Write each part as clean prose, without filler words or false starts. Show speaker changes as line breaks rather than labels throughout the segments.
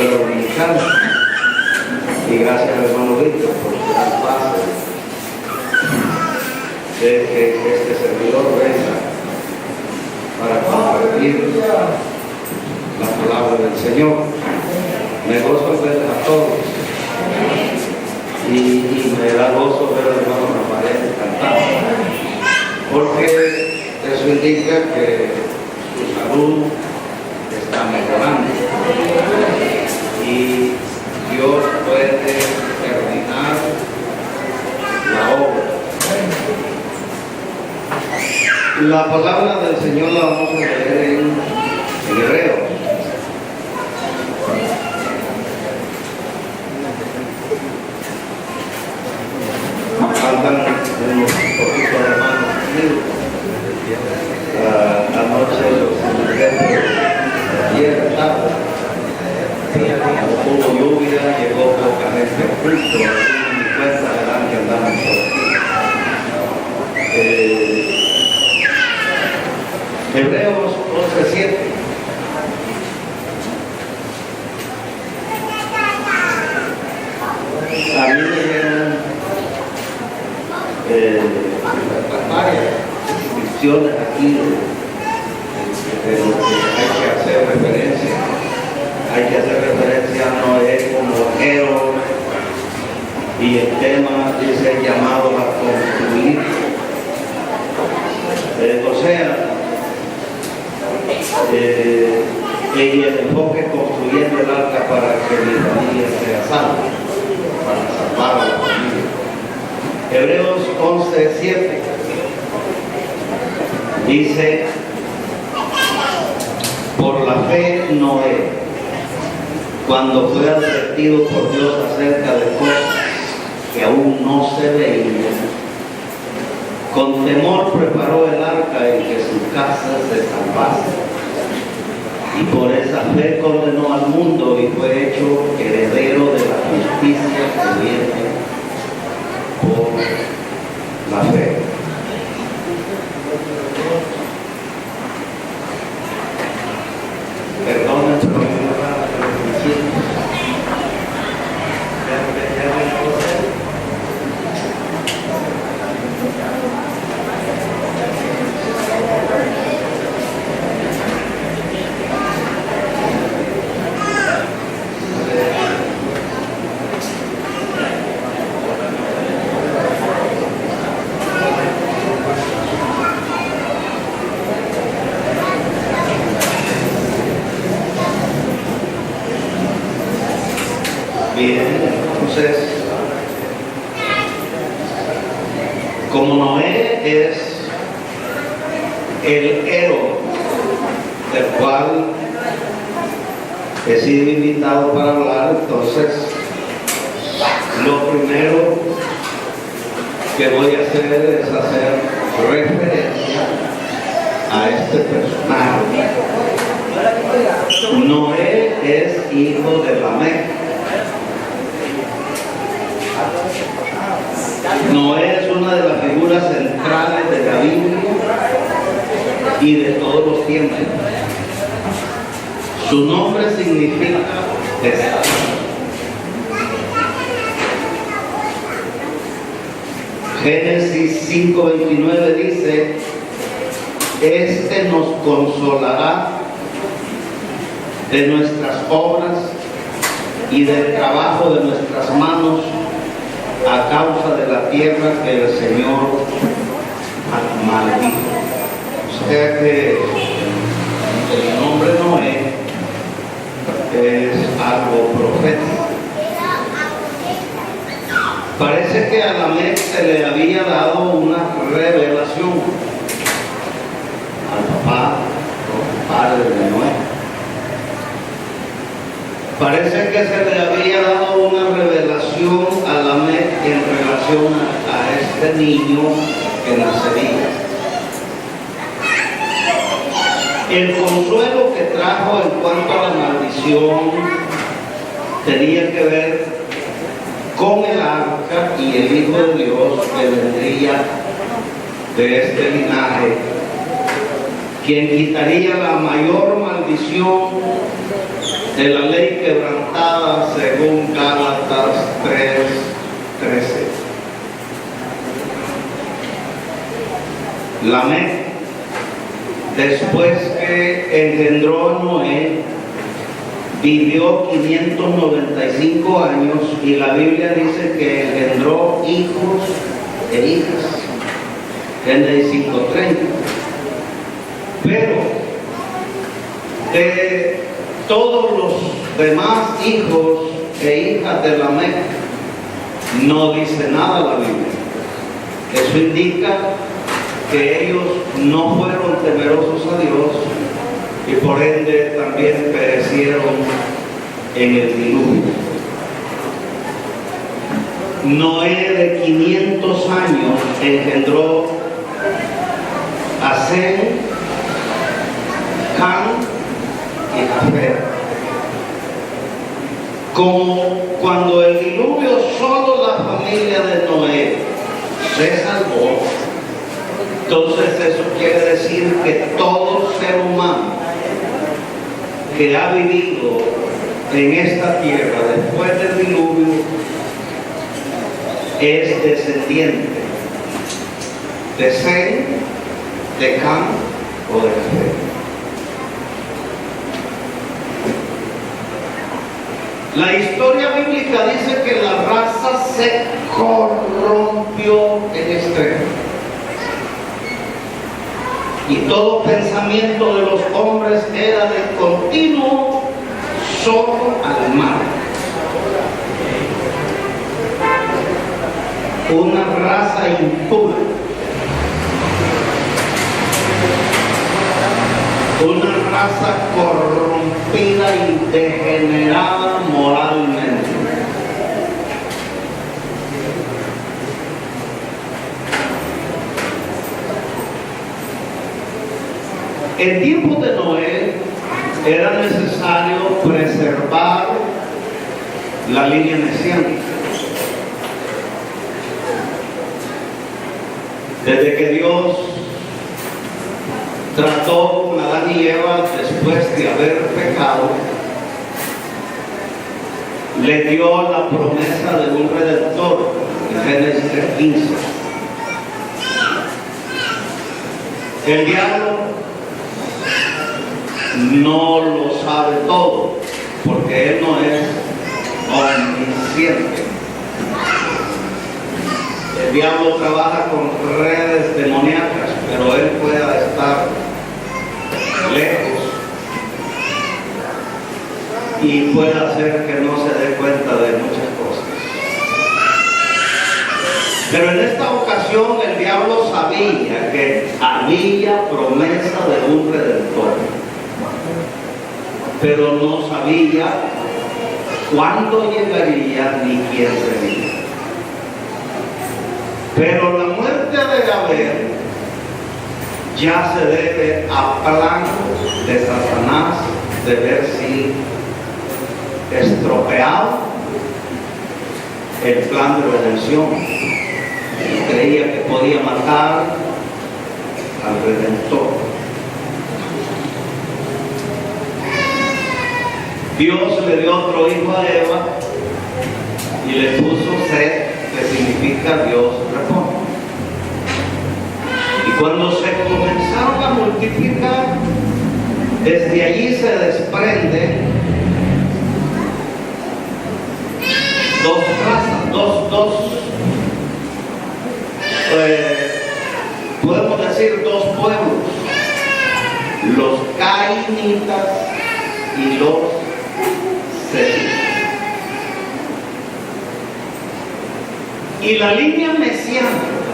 escuela dominicana. Y gracias al hermano Víctor por dar paso de que este servidor venga para compartir la palabra del Señor. Me gozo verles a todos y me da gozo ver al hermano Rafael cantar, porque eso indica que su salud está mejorando y Dios puede terminar la obra. La palabra del Señor la vamos a leer en Hebreos. Faltan unos poquitos hermanos conmigo. Anoche ayer tarde, hubo lluvia, llegó poca gente al culto, y mi cuenta verán que andamos por aquí. Hebreos 11:7. A mí me dieron varias inscripciones aquí de lo que hay que hacer referencia. Hay que hacer referencia a Noé como héroe, y el tema dice llamado a construir. O sea, y el enfoque construyendo el arca para que mi familia sea salva, para salvar a la familia. Hebreos 11:7 dice: por la fe Noé, cuando fue advertido por Dios acerca de cosas que aún no se veían, con temor preparó el arca en que su casa se salvase. Y por esa fe condenó al mundo y fue hecho heredero de la justicia que viene por la fe. Perdón, pero bien, entonces, como Noé es el héroe del cual he sido invitado para hablar, entonces lo primero que voy a hacer es hacer referencia a este personaje. Noé es hijo de Lamec. Noé es una de las figuras centrales de la Biblia y de todos los tiempos. Su nombre significa pesar. Génesis 5:29 dice: este nos consolará de nuestras obras y del trabajo de nuestras manos, a causa de la tierra que el Señor maldijo. O sea que el nombre Noé es algo profético. Parece que a Lamec se le había dado una revelación al papá o padre de Noé. Parece que se le había dado una revelación a Lamec en relación a este niño que nacería. El consuelo que trajo en cuanto a la maldición tenía que ver con el arca y el Hijo de Dios que vendría de este linaje, quien quitaría la mayor maldición de la ley quebrantada según Gálatas 3:13. Lamec, después que engendró a Noé, vivió 595 años y la Biblia dice que engendró hijos e hijas. Génesis 5:30. Pero de todos los demás hijos e hijas de Lamec no dice nada la Biblia. Eso indica que ellos no fueron temerosos a Dios y por ende también perecieron en el diluvio. Noé de 500 años engendró a Sem, Cam y Jafet. Como cuando el diluvio solo la familia de Noé se salvó, entonces eso quiere decir que todo ser humano que ha vivido en esta tierra después del diluvio es descendiente de Sem, de Cam o de Jafet. La historia bíblica dice que la raza se corrompió en extremo. Y todo pensamiento de los hombres era de continuo solo al mal. Una raza impura. Una raza corrompida y degenerada moralmente. En tiempos de Noé era necesario preservar la línea mesiánica. Desde que Dios trató con Adán y Eva después de haber pecado, le dio la promesa de un redentor en Génesis 3:15. El diablo no lo sabe todo, porque él no es omnisciente. El diablo trabaja con redes demoníacas, pero él puede estar lejos y puede hacer que no se dé cuenta de muchas cosas. Pero en esta ocasión el diablo sabía que había promesa de un redentor, pero no sabía cuándo llegaría ni quién sería. Pero la muerte de Abel ya se debe a plan de Satanás de ver si estropeado el plan de redención. Él creía que podía matar al Redentor. Dios le dio otro hijo a Eva y le puso Set, que significa Dios responde. Y cuando se comenzaron a multiplicar, desde allí se desprenden dos razas, podemos decir dos pueblos, los cainitas y los setitas. Y la línea mesiánica,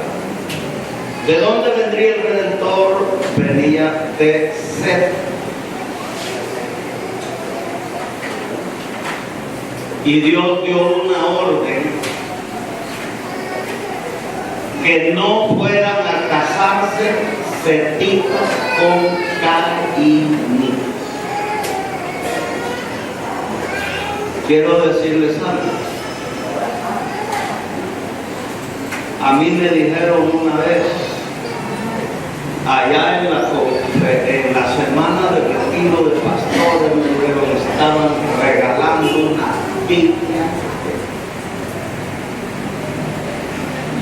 ¿de dónde vendría el Redentor? Venía de Set. Y Dios dio una orden que no fueran a casarse setitas con cainitas. Quiero decirles algo. A mí me dijeron una vez, allá en la semana del retiro de pastores, me dijeron, estaban Biblia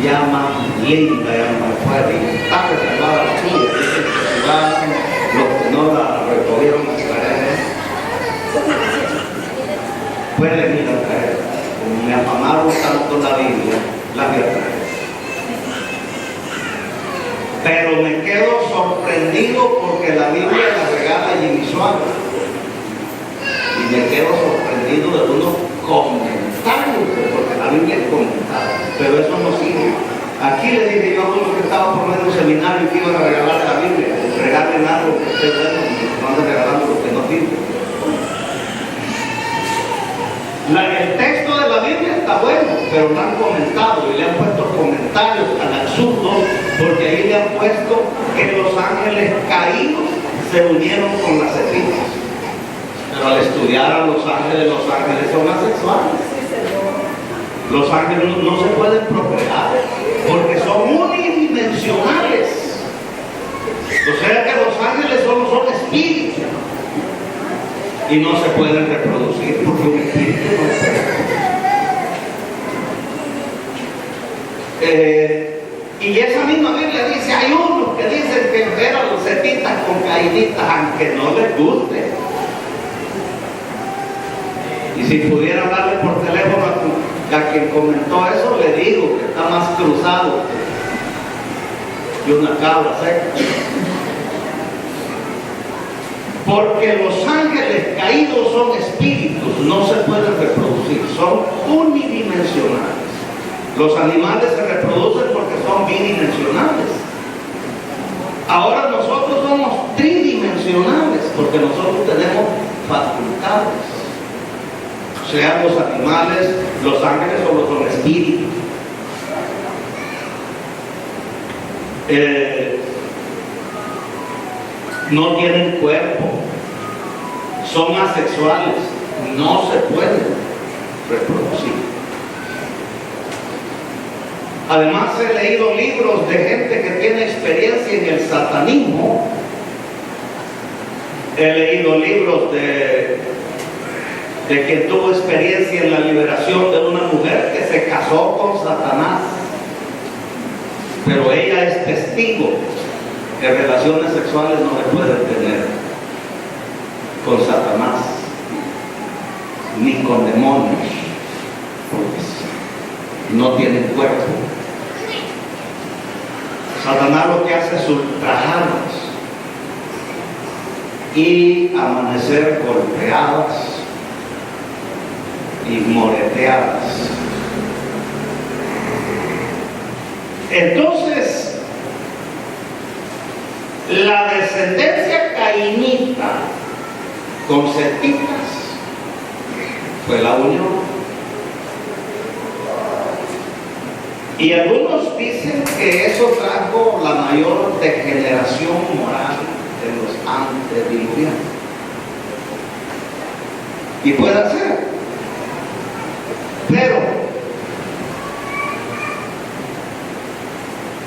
ya más linda, ya más fuerte, está reservada aquí, dice que se van los que no la recogieron a traer, pueden ir a traer. Como me afamaron tanto la Biblia, la voy a traer. Pero me quedo sorprendido porque la Biblia la regala Jimmy Suárez. Y me quedo sorprendido de unos comentarios, porque la Biblia es comentada, pero eso no sirve. Aquí le dije yo a uno que estaba por medio seminario y que iban a regalar la Biblia, regalen algo que esté bueno, y no anden regalando lo que no sirve. El texto de la Biblia está bueno, pero lo han comentado y le han puesto comentarios al absurdo, porque ahí le han puesto que los ángeles caídos se unieron con las estrellas. Pero al estudiar a los ángeles son asexuales. Los ángeles no se pueden procrear porque son unidimensionales. O sea que los ángeles solo son espíritus y no se pueden reproducir porque un espíritu no puede. Y esa misma Biblia dice, hay unos que dicen que eran los setitas con caíditas, aunque no les guste. Y si pudiera hablarle por teléfono a quien comentó eso, le digo que está más cruzado que una cabra seca. Porque los ángeles caídos son espíritus, no se pueden reproducir, son unidimensionales. Los animales se reproducen porque son bidimensionales. Ahora nosotros somos tridimensionales porque nosotros tenemos facultades. O sea, los animales, los ángeles solo son espíritus. No tienen cuerpo, son asexuales, no se pueden reproducir. Además he leído libros de gente que tiene experiencia en el satanismo. He leído libros de quien tuvo experiencia en la liberación de una mujer que se casó con Satanás, pero ella es testigo que relaciones sexuales no se pueden tener con Satanás ni con demonios, porque no tienen cuerpo. Satanás lo que hace es ultrajarlas y amanecer golpeadas y moreteadas. Entonces, la descendencia cainita con setitas fue la unión. Y algunos dicen que eso trajo la mayor degeneración moral de los antediluvianos. Y puede ser. Pero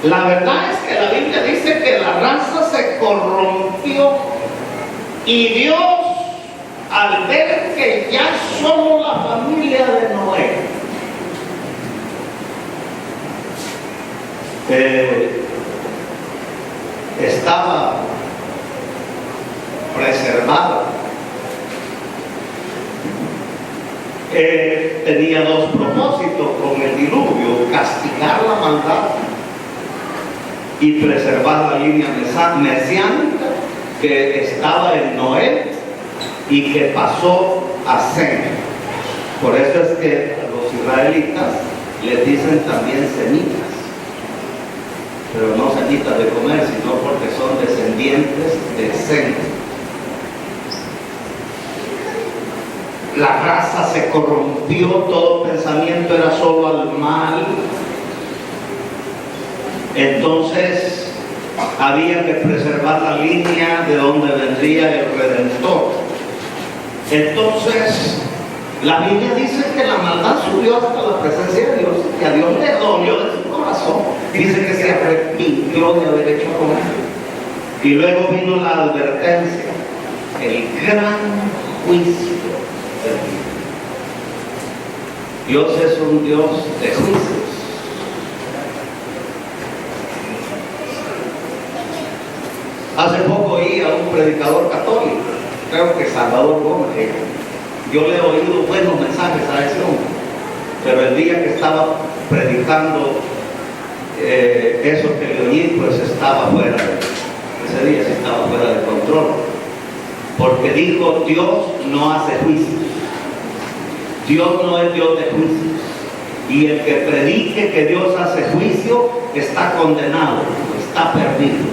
la verdad es que la Biblia dice que la raza se corrompió y Dios, al ver que ya somos la familia de Noé, estaba preservada. Tenía dos propósitos con el diluvio: castigar la maldad y preservar la línea mesiánica que estaba en Noé y que pasó a Sem. Por eso es que a los israelitas les dicen también semitas, pero no semitas de comer, sino porque son descendientes de Sem. La raza se corrompió, todo pensamiento era solo al mal. Entonces había que preservar la línea de donde vendría el Redentor. Entonces la Biblia dice que la maldad subió hasta la presencia de Dios, que a Dios le dolió de su corazón. Dice que se arrepintió de haber hecho con él. Y luego vino la advertencia, el gran juicio. Dios es un Dios de juicios. Hace poco oí a un predicador católico, creo que Salvador Gómez. Yo le he oído buenos mensajes a ese hombre, pero el día que estaba predicando eso que le oí, pues estaba fuera ese día sí estaba fuera de control, porque dijo: Dios no hace juicios, Dios no es Dios de juicios, y el que predique que Dios hace juicio está condenado, está perdido.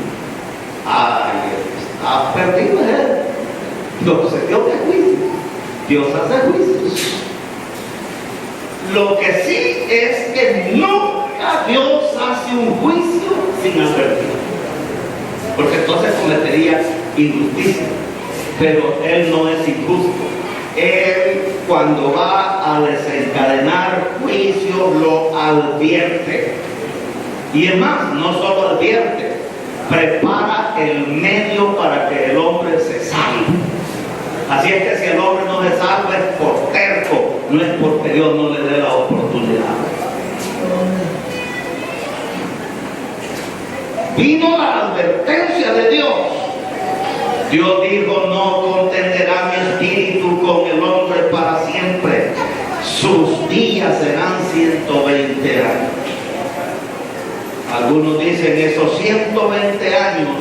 Ay, está perdido él. Dios es Dios de juicio, Dios hace juicios. Lo que sí es que nunca Dios hace un juicio sin advertir, porque entonces cometería injusticia. Pero Él no es injusto. Él, cuando va a desencadenar juicio, lo advierte. Y es más, no solo advierte, prepara el medio para que el hombre se salve. Así es que si el hombre no se salva es por terco, no es porque Dios no le dé la oportunidad. Vino la advertencia de Dios. Dios dijo: no contenderá mi espíritu con el hombre para siempre. Sus días serán 120 años. Algunos dicen esos 120 años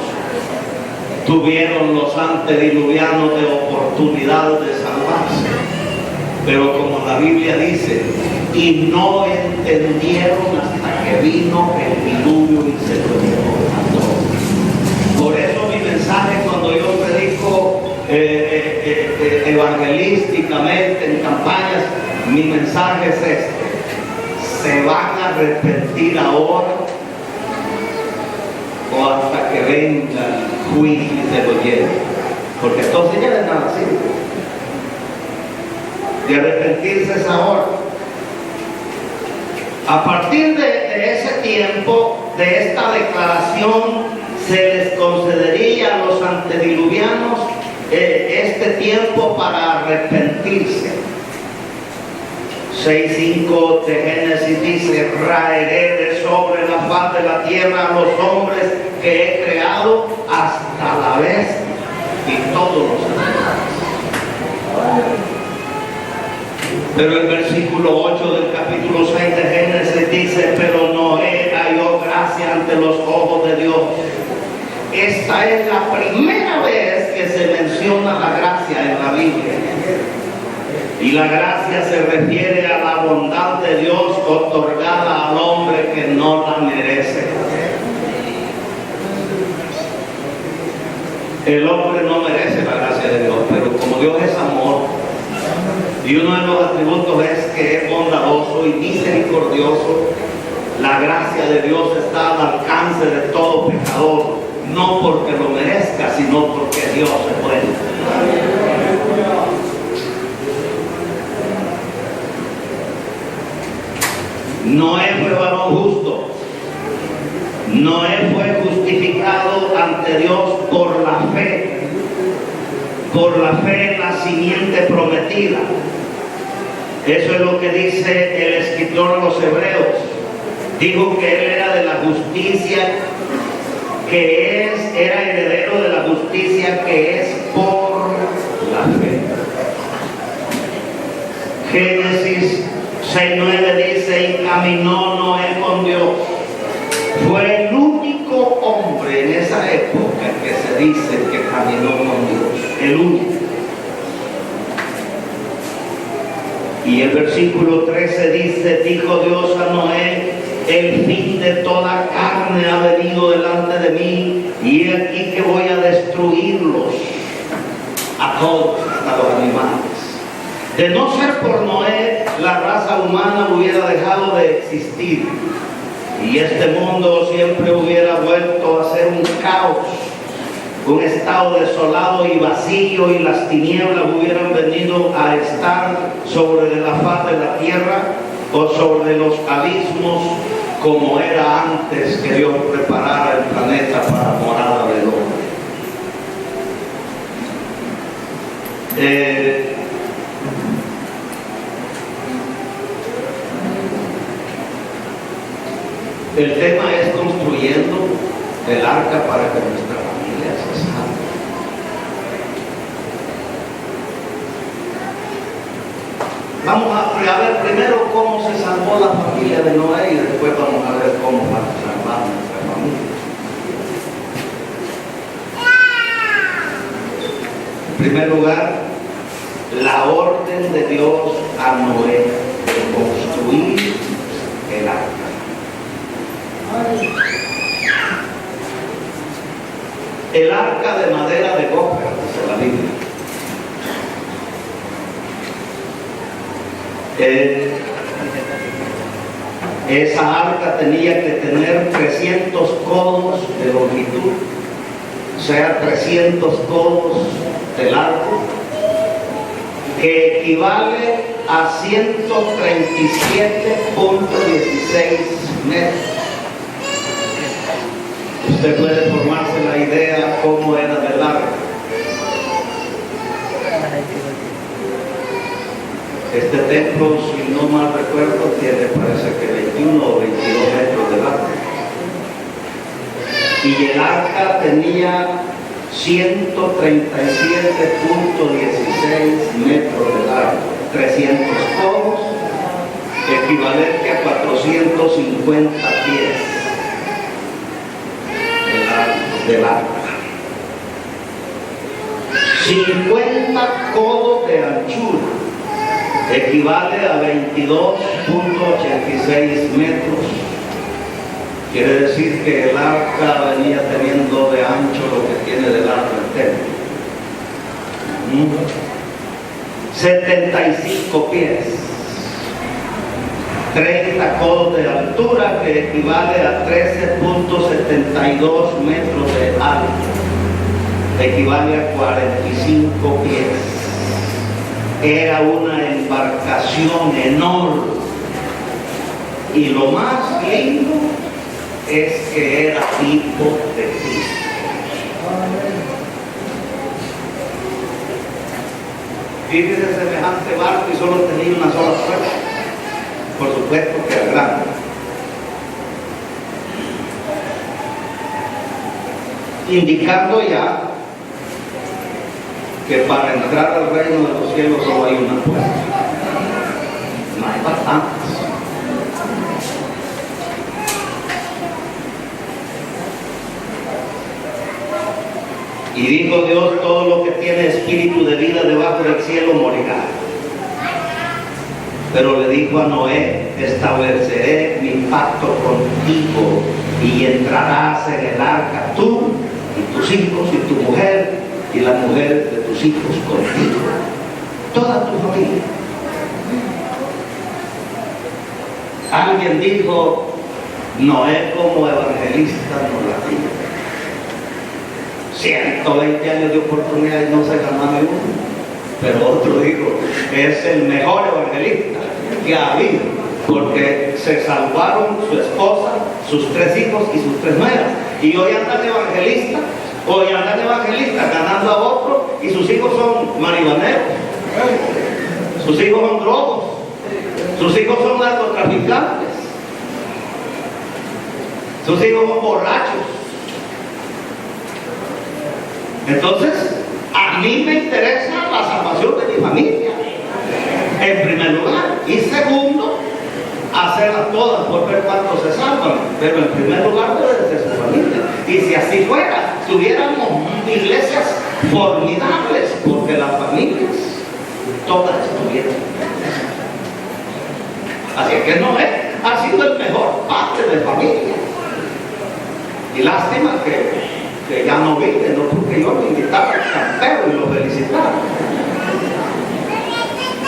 tuvieron los antediluvianos de oportunidad de salvarse. Pero como la Biblia dice, y no entendieron hasta que vino el diluvio y se lo llevó a todos. Por eso mi mensaje, cuando yo predico evangelísticamente en campañas, mi mensaje es este: ¿se van a arrepentir ahora o hasta que venga el juicio y se lo lleve? Porque entonces ya no es nada así. De arrepentirse es ahora. A partir de ese tiempo, de esta declaración, se les concedería a los antediluvianos este tiempo para arrepentirse. 6:5 de Génesis dice: raeré de sobre la faz de la tierra a los hombres que he creado, hasta la bestia y todos los animales. Pero el versículo 8 del capítulo 6 de Génesis dice: pero Noé halló gracia ante los ojos de Dios. Esta es la primera vez que se menciona la gracia en la Biblia. Y la gracia se refiere a la bondad de Dios otorgada al hombre que no la merece. El hombre no merece la gracia de Dios, pero como Dios es amor, y uno de los atributos es que es bondadoso y misericordioso, la gracia de Dios está al alcance de todo pecador, no porque lo merezca, sino porque Dios es bueno. Noé fue varón justo. Noé fue justificado ante Dios por la fe en la simiente prometida. Eso es lo que dice el escritor a los Hebreos. Dijo que él era de la justicia era heredero de la justicia que es por la fe. Génesis 6:9 dice: y caminó Noé con Dios. Fue el único hombre en esa época que se dice que caminó con Dios, el único. Y el versículo 13 dice: dijo Dios a Noé: el fin de toda carne ha venido delante de mí, y he aquí que voy a destruirlos a todos, hasta los animales. De no ser por Noé, la raza humana hubiera dejado de existir, y este mundo siempre hubiera vuelto a ser un caos, un estado desolado y vacío, y las tinieblas hubieran venido a estar sobre la faz de la tierra o sobre los abismos, como era antes que Dios preparara el planeta para morada del hombre. El tema es construyendo el arca para que nuestra familia se salve. Vamos a ver primero cómo se salvó la familia de Noé y después vamos a ver cómo va a salvar nuestra familia. En primer lugar, la orden de Dios a Noé de construir el arca. El arca de madera de Gopher, dice la Biblia. Esa arca tenía que tener 300 codos de longitud, o sea, 300 codos de largo, que equivale a 137.16 metros. Usted puede formarse la idea cómo era de largo. Este templo, si no mal recuerdo, tiene parece que 21 o 22 metros de largo. Y el arca tenía 137.16 metros de largo, 300 codos, equivalente a 450 pies del arca. 50 codos de anchura equivale a 22.86 metros. Quiere decir que el arca venía teniendo de ancho lo que tiene de largo el templo. 75 pies. 30 codos de altura, que equivale a 13.72 metros de alto. Equivale a 45 pies. Era una embarcación enorme. Y lo más lindo es que era tipo de Cristo. Fíjese semejante barco y solo tenía una sola puerta. Por supuesto que era grande. Indicando ya que para entrar al reino de los cielos solo hay una puerta. No hay bastantes. Y dijo Dios: todo lo que tiene espíritu de vida debajo del cielo morirá. Pero le dijo a Noé: estableceré mi pacto contigo y entrarás en el arca, tú y tus hijos y tu mujer y la mujer de tus hijos contigo, toda tu familia. Alguien dijo: Noé como evangelista no la tiene. 120 años de oportunidad y no se ganó ni uno. Pero otro dijo: es el mejor evangelista que ha habido, porque se salvaron su esposa, sus 3 hijos y sus 3 nueras. Y hoy andan evangelistas ganando a otro, y sus hijos son marihuaneros, sus hijos son drogos, sus hijos son narcotraficantes, sus hijos son borrachos. Entonces, a mí me interesa la salvación de mi familia, en primer lugar. Y segundo, hacerlas todas por ver cuántos se salvan. Pero en primer lugar debe ser su familia. Y si así fuera, tuviéramos iglesias formidables, porque las familias todas estuvieran. Así que Noé ha sido el mejor padre de familia. Y lástima que ya no vive, no, porque yo lo invitaba al campero y lo felicitaba.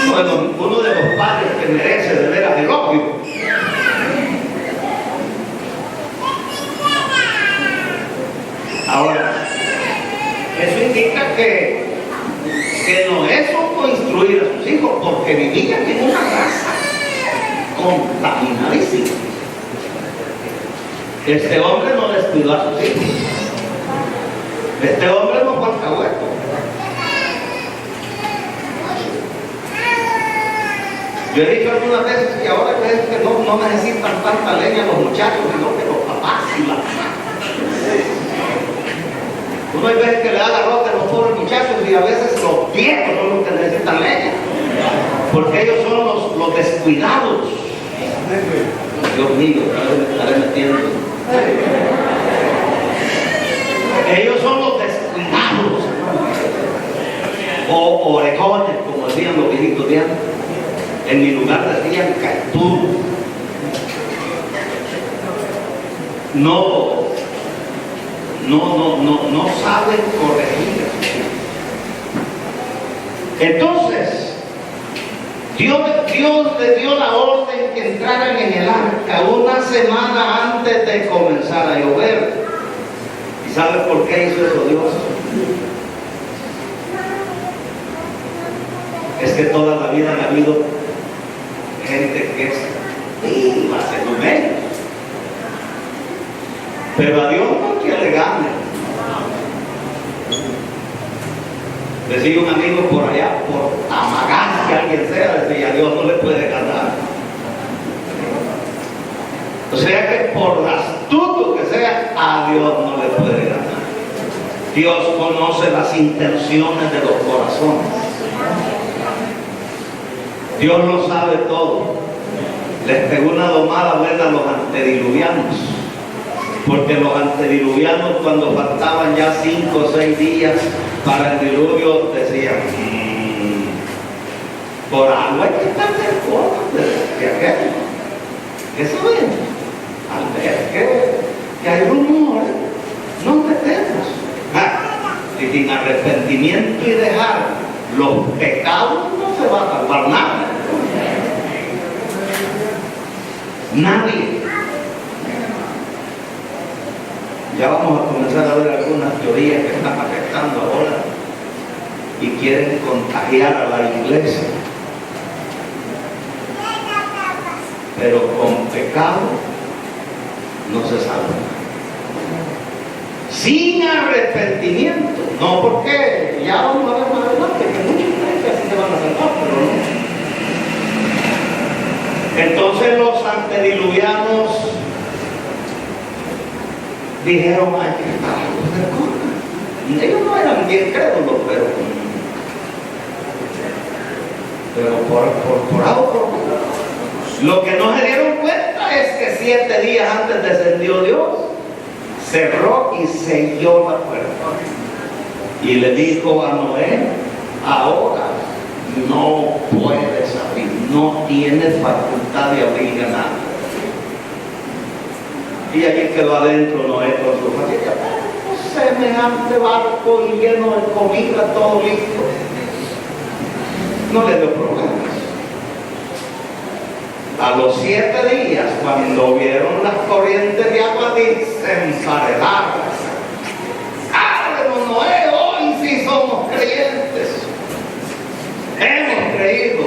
Uno de los padres que merece de veras elogio. Ahora, eso indica que no es solo instruir a sus hijos, porque vivían en una casa contaminadísima. Este hombre no descuidó a sus hijos. Este hombre no fue alcahueto. Yo he dicho algunas veces que ahora creen que no necesitan tanta leña los muchachos, sino que papás y la mamá. Uno hay veces que le da garrote a los pobres muchachos y a veces los viejos son los que necesitan leña, porque ellos son los descuidados. Dios mío, cada vez me estaré metiendo. Ellos son los descuidados, o orejones, como decían los viejitos de antes. En mi lugar decían caitudos. No saben corregir. Entonces, Dios le dio la orden que entraran en el arca una semana antes de comenzar a llover. ¿Y sabe por qué hizo eso Dios? Es que toda la vida ha habido gente que es viva, según ellos. Pero a Dios no que le gane. Decía un amigo por allá, por amagar que alguien sea, decía, a Dios no le puede ganar. O sea que por astuto que sea, a Dios no le puede ganar. Dios conoce las intenciones de los corazones. Dios lo sabe todo. Les pegó una domada buena a los antediluvianos. Porque los antediluvianos, cuando faltaban ya 5 o 6 días para el diluvio, decían, por algo hay que estar de acuerdo de aquello. ¿Qué saben? Al ver que hay rumores, no metemos. Y sin arrepentimiento y dejar los pecados, no se va a salvar nada. Nadie. Ya vamos a comenzar a ver algunas teorías que están afectando ahora y quieren contagiar a la iglesia. Pero con pecado no se salva. Sin arrepentimiento. No, porque ya vamos a ver más adelante que muchos creen que así se van a salvar, pero no. Entonces los antediluvianos dijeron, hay que estar algo de cosa. Ellos no eran bien crédulos, pero por algo. Lo que no se dieron cuenta es que 7 días antes descendió Dios, cerró y selló la puerta. Y le dijo a Noé, ahora no puedes abrir, no tienes facultad de abrir nada. Y allí quedó adentro Noé con su familia. Semejante barco lleno de comida, todo listo. No le dio problemas. A los 7 días, cuando vieron las corrientes de agua, desemparedadas. ¡Ábrelo, Noé! Hoy sí somos creyentes. Hemos creído.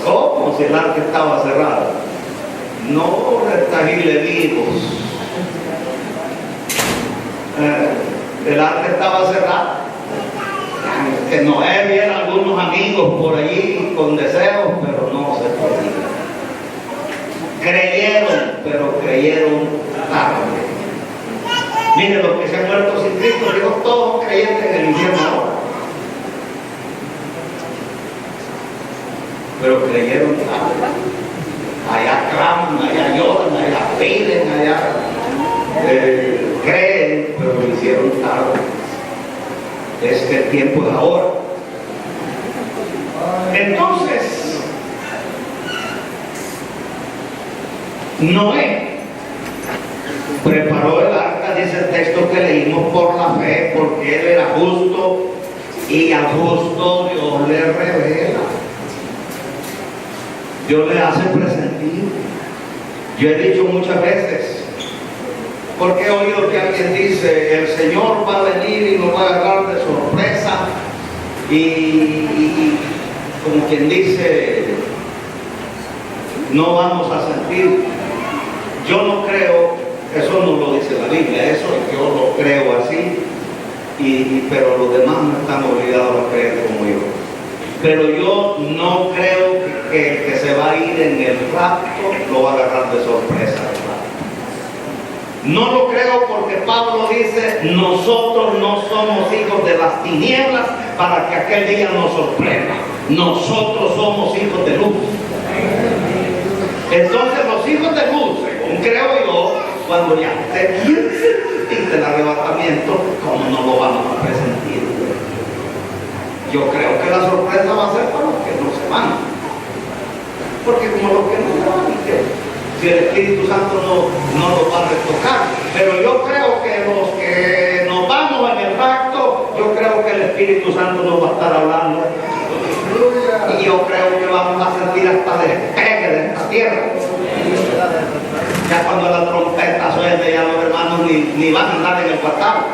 ¿Cómo si el arca estaba cerrado? No retagile vivos. El arca estaba cerrado. Que Noé viera algunos amigos por allí con deseos, pero no se podía. Creyeron, pero creyeron tarde. Miren, los que se han muerto sin Cristo, Dios, todos creyentes en el infierno ahora. Pero creyeron tarde. Allá claman, allá lloran, allá piden, allá creen, pero lo hicieron tarde. Este tiempo es ahora. Entonces, Noé preparó el arca, dice el texto que leímos, por la fe, porque él era justo y al justo Dios le revela. Dios le hace presentir. Yo he dicho muchas veces, porque he oído que alguien dice, el Señor va a venir y nos va a agarrar de sorpresa, y como quien dice, no vamos a sentir. Yo no creo, eso no lo dice la Biblia, eso yo lo creo así, pero los demás no están obligados a creer como yo. Pero yo no creo que el que se va a ir en el rapto lo va a agarrar de sorpresa. No lo creo porque Pablo dice, nosotros no somos hijos de las tinieblas para que aquel día nos sorprenda. Nosotros somos hijos de luz. Entonces los hijos de luz, según creo yo, cuando ya esté bien cerquita el arrebatamiento, ¿cómo no lo vamos a presentir? Yo creo que la sorpresa va a ser para los que no se van. Porque como los que no se van, si el Espíritu Santo no los va a retocar. Pero yo creo que los que nos vamos en el rapto, yo creo que el Espíritu Santo nos va a estar hablando. Y yo creo que vamos a sentir hasta despegue de esta tierra. Ya cuando la trompeta suene, ya los hermanos ni van a andar en el WhatsApp.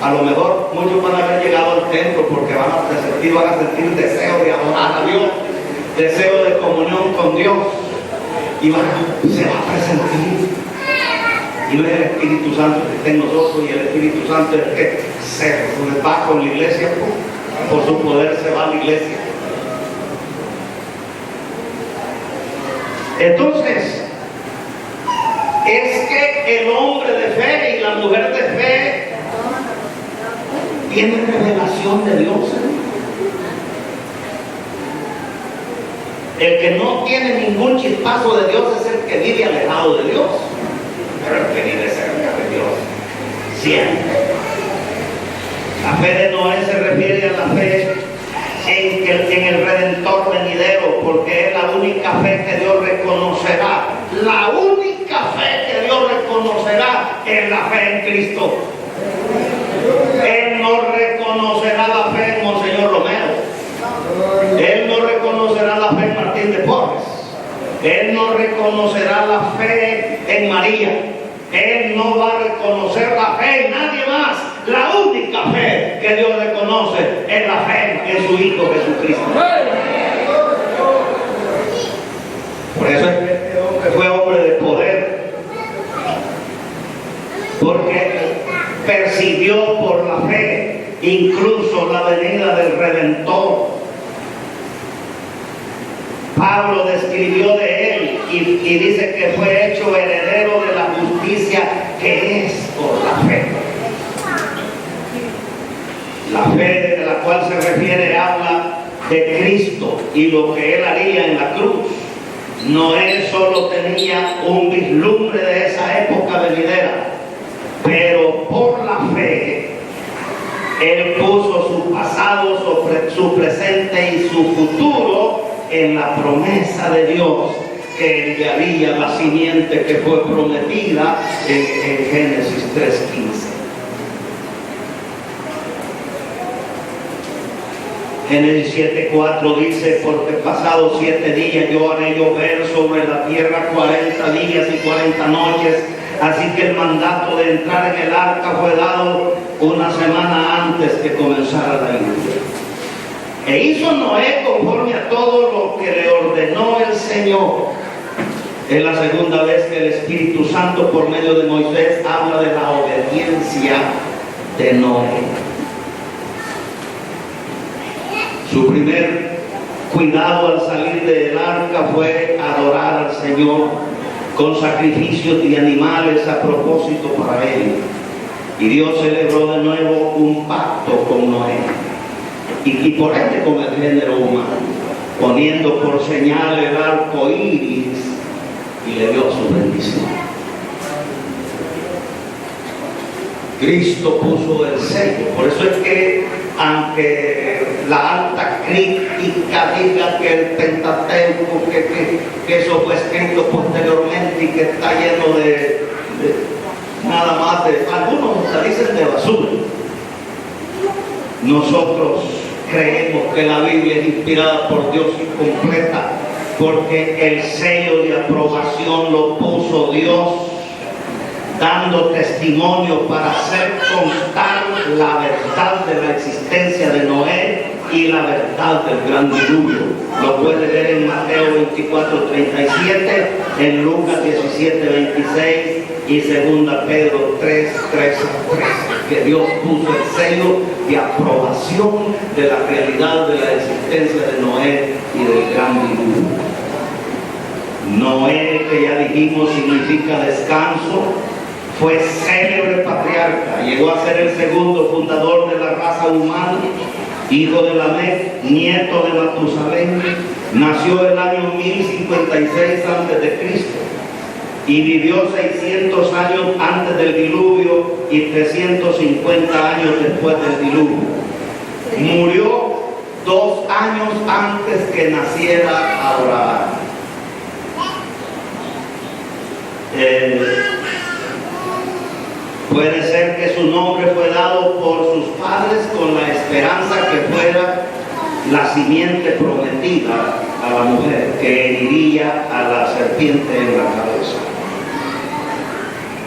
A lo mejor muchos van a haber llegado al templo porque van a sentir deseo de adorar a Dios, deseo de comunión con Dios. Y se va a presentir. Y no es el Espíritu Santo que está en nosotros, y el Espíritu Santo es que se va con la iglesia, por su poder se va a la iglesia. Entonces, es que el hombre de fe y la mujer de fe tienen revelación de Dios. El que no tiene ningún chispazo de Dios es el que vive alejado de Dios. Pero el que vive cerca de Dios siempre. La fe de Noé se refiere a la fe en el Redentor venidero, porque es la única fe que Dios reconocerá. La única fe que Dios reconocerá es la fe en Cristo. Él no reconocerá la fe en Monseñor Romero. Él no reconocerá la fe en Martín de Porres. Él no reconocerá la fe en María. Él no va a reconocer la fe en nadie más. La única fe que Dios reconoce es la fe en su Hijo Jesucristo. Por eso es que este hombre fue hombre de poder, porque persiguió por la fe incluso la venida del Redentor. Pablo describió de él y dice que fue hecho heredero de la justicia que es por la fe. La fe de la cual se refiere habla de Cristo y lo que Él haría en la cruz. Noé solo tenía un vislumbre de esa época venidera, pero por la fe Él puso su pasado, su presente y su futuro en la promesa de Dios, que enviaría la simiente que fue prometida en Génesis 3:15. Génesis 7:4 dice: porque pasados 7 días yo haré llover sobre la tierra 40 días y 40 noches. Así que el mandato de entrar en el arca fue dado una semana antes que comenzara la lluvia. E hizo Noé conforme a todo lo que le ordenó el Señor. Es la segunda vez que el Espíritu Santo por medio de Moisés habla de la obediencia de Noé. Su primer cuidado al salir del arca fue adorar al Señor con sacrificios de animales a propósito para él. Y Dios celebró de nuevo un pacto con Noé y por ende con el género humano, poniendo por señal el arco iris, y le dio su bendición. Cristo puso el sello. Por eso es que, aunque la alta crítica diga que el Pentateuco, que eso fue escrito posteriormente y que está lleno de nada más de, algunos hasta dicen de basura, nosotros creemos que la Biblia es inspirada por Dios y completa, porque el sello de aprobación lo puso Dios, dando testimonio para hacer constar la verdad de la existencia de Noé y la verdad del gran diluvio. Lo puede ver en Mateo 24:37, en Lucas 17:26 y 2 Pedro 3:3-13, que Dios puso el sello de aprobación de la realidad de la existencia de Noé y del gran diluvio. Noé, que ya dijimos significa descanso, Fue célebre patriarca, llegó a ser el segundo fundador de la raza humana, hijo de Lamec, nieto de Matusalén, nació el año 1056 a.C. y vivió 600 años antes del diluvio y 350 años después del diluvio. Murió 2 años antes que naciera Abraham. Puede ser que su nombre fue dado por sus padres con la esperanza que fuera la simiente prometida a la mujer que heriría a la serpiente en la cabeza.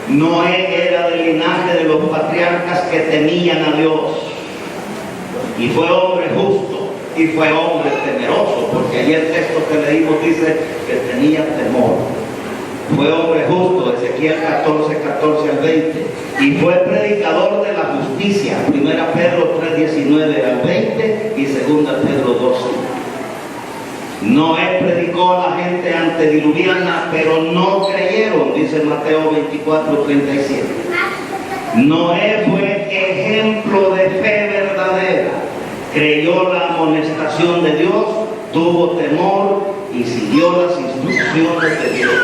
Noé era del linaje de los patriarcas que temían a Dios y fue hombre justo y fue hombre temeroso, porque allí el texto que leímos dice que tenía temor. Fue hombre justo, Ezequiel 14 al 20, y fue predicador de la justicia, 1 Pedro 3:19 al 20 y 2 Pedro 12. Noé predicó a la gente antediluviana, pero no creyeron, dice Mateo 24:37. Noé fue ejemplo de fe verdadera, creyó la amonestación de Dios, tuvo temor y siguió las instrucciones de Dios.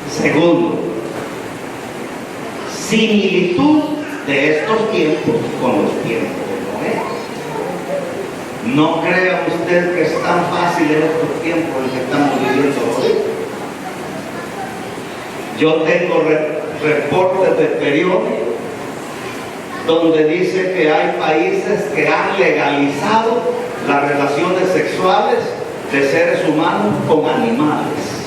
Segundo, similitud de estos tiempos con los tiempos de Noé. No crea usted que es tan fácil en estos tiempos en que estamos viviendo hoy. Yo tengo reportes de periódicos donde dice que hay países que han legalizado las relaciones sexuales de seres humanos con animales.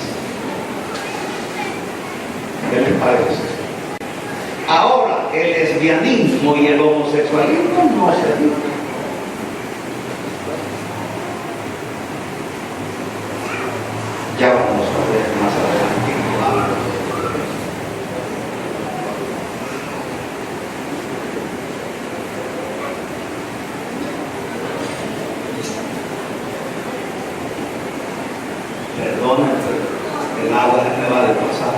¿Qué les parece? Ahora, el lesbianismo y el homosexualismo no se dice. Ya vamos a ver más adelante. Perdona, el agua se me va de pasar.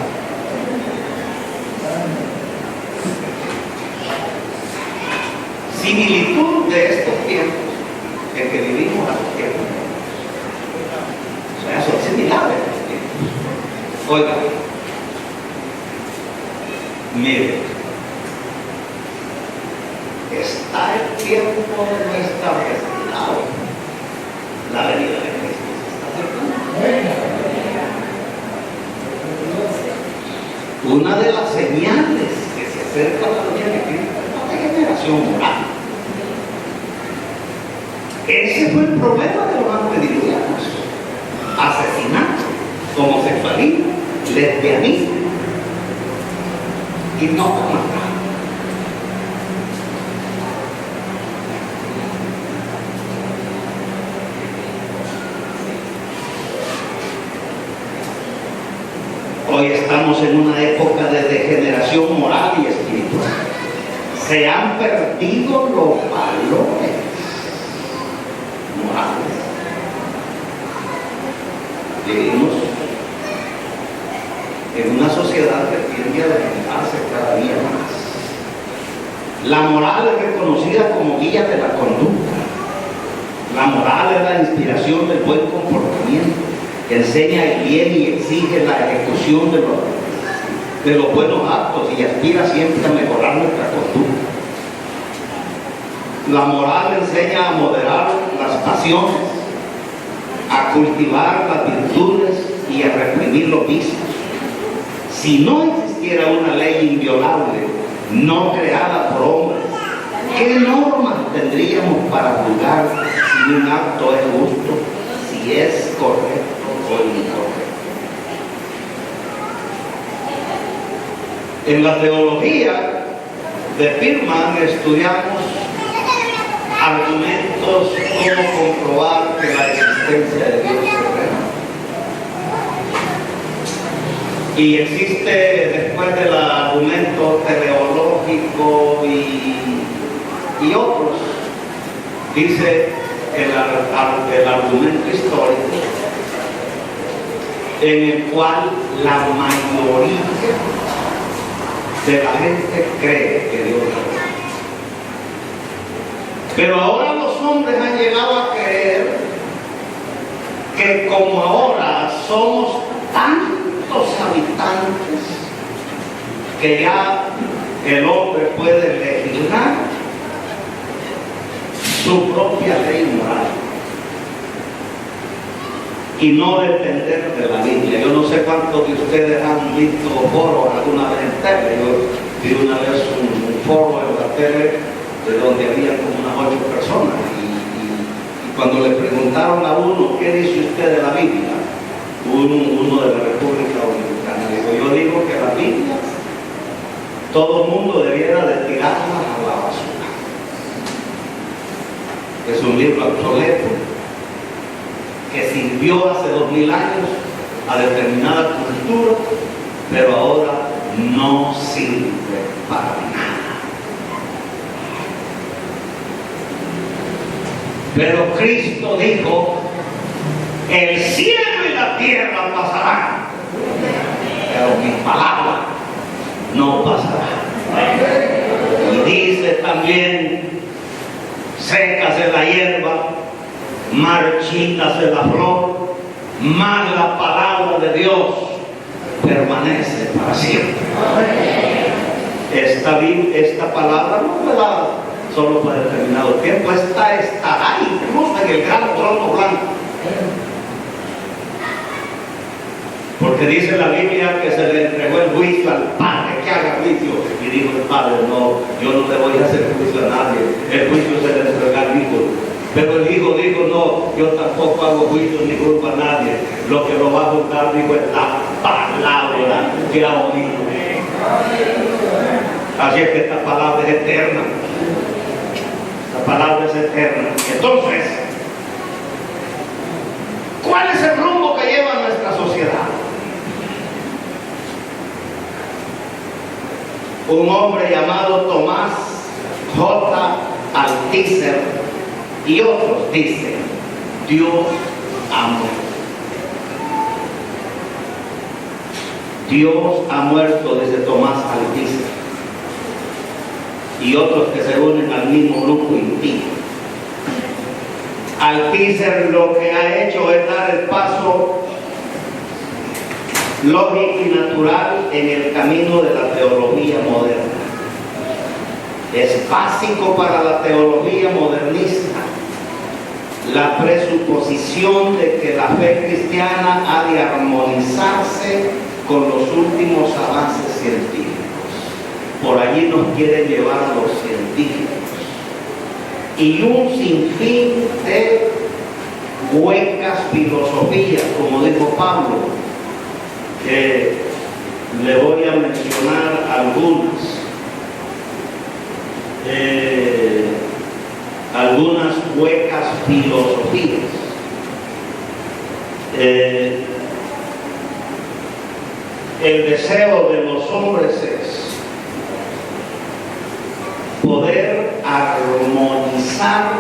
Similitud de estos tiempos en que vivimos a los tiempos. O sea, son similares los tiempos. Oiga, mire, está el tiempo de nuestra restauración. La venida de Cristo se está acercando. Una de las señales que se acerca a la venida de Cristo es la degeneración moral. Ese fue el problema de los antediluvianos: asesinato, homosexualismo, lesbianismo y no matar. Hoy estamos en una época de degeneración moral y espiritual. Se han perdido los valores morales. Vivimos en una sociedad que tiende a degenerarse cada día más. La moral es reconocida como guía de la conducta. La moral es la inspiración del buen comportamiento, que enseña el bien y exige la ejecución de los buenos actos y aspira siempre a mejorar nuestra conducta. La moral enseña a moderar las pasiones, a cultivar las virtudes y a reprimir los vicios. Si no existiera una ley inviolable, no creada por hombres, ¿qué normas tendríamos para juzgar si un acto es justo, si es correcto o incorrecto? En la teología de Pirman estudiamos argumentos cómo comprobar que la existencia de Dios es real. Y existe, después del argumento teleológico y otros, dice el argumento histórico. en el cual la mayoría de la gente cree que Dios es. Pero ahora los hombres han llegado a creer que como ahora somos tantos habitantes que ya el hombre puede legislar su propia ley moral y no depender de la Biblia. Yo no sé cuántos de ustedes han visto foros alguna vez en tele. Yo vi una vez un foro en la tele de donde había como unas 8 personas y cuando le preguntaron a uno ¿qué dice usted de la Biblia? Uno de la República Dominicana dijo, yo digo que la Biblia todo el mundo debiera de tirarla a la basura. Es un libro obsoleto que sirvió hace 2000 años a determinada cultura, pero ahora no sirve para nada. Pero Cristo dijo, el cielo y la tierra pasarán, pero mi palabra no pasará. Y dice también, sécase la hierba, marchítase la flor, mas la palabra de Dios permanece para siempre. Esta palabra no me da solo para determinado tiempo, esta estará incluso en el gran trono blanco. Porque dice la Biblia que se le entregó el juicio al Padre, que haga juicio. Y dijo el Padre, no, yo no te voy a hacer juicio a nadie. El juicio se le entregó al Hijo. Pero el Hijo dijo, no, yo tampoco hago juicio ni culpa a nadie. Lo que lo va a juzgar, dijo, es la palabra que ha oído. Así es que esta palabra es eterna. La palabra es eterna. Entonces, ¿cuál es el rumbo que lleva nuestra sociedad? Un hombre llamado Tomás J. Althusser y otros dicen, Dios ha muerto. Dios ha muerto, dice Tomás Althusser. Y otros que se unen al mismo grupo impío. Althusser lo que ha hecho es dar el paso lógico y natural en el camino de la teología moderna. Es básico para la teología modernista la presuposición de que la fe cristiana ha de armonizarse con los últimos avances científicos. Por allí nos quieren llevar los científicos. Y un sinfín de huecas filosofías, como dijo Pablo, que le voy a mencionar algunas huecas filosofías. El deseo de los hombres es poder armonizar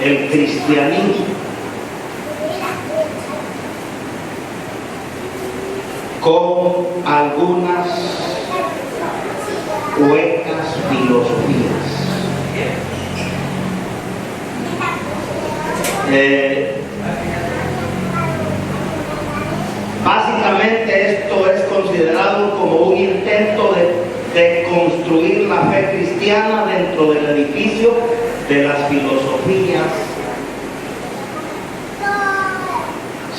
el cristianismo con algunas huecas filosofías. Básicamente esto es considerado como un intento de construir la fe cristiana dentro del edificio de las filosofías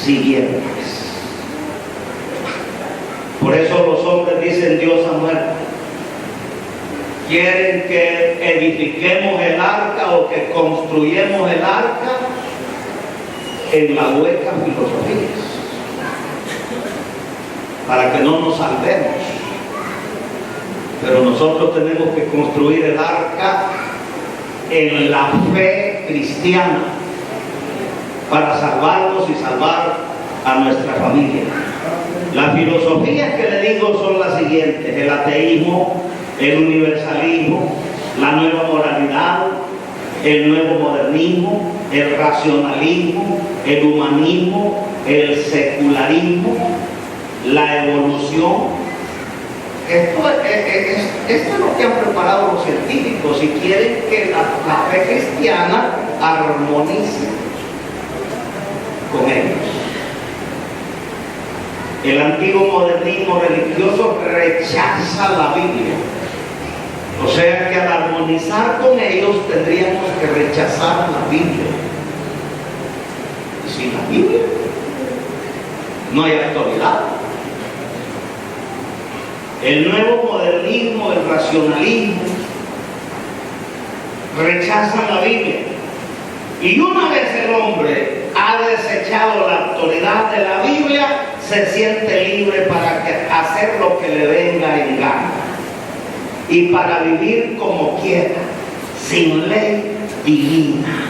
siguientes. Por eso los hombres dicen Dios ha muerto. Quieren que edifiquemos el arca o que construyamos el arca en la hueca filosofías, para que no nos salvemos. Pero nosotros tenemos que construir el arca en la fe cristiana para salvarnos y salvar a nuestra familia. Las filosofías que le digo son las siguientes: el ateísmo, el universalismo, la nueva moralidad, el nuevo modernismo, el racionalismo, el humanismo, el secularismo, la evolución. Esto es lo que han preparado los científicos y quieren que la fe cristiana armonice con ellos. El antiguo modernismo religioso rechaza la Biblia. O sea que al armonizar con ellos tendríamos que rechazar la Biblia. Y sin la Biblia no hay actualidad. El nuevo modernismo, el racionalismo, rechazan la Biblia. Y una vez el hombre ha desechado la autoridad de la Biblia, se siente libre para hacer lo que le venga en gana y para vivir como quiera, sin ley divina.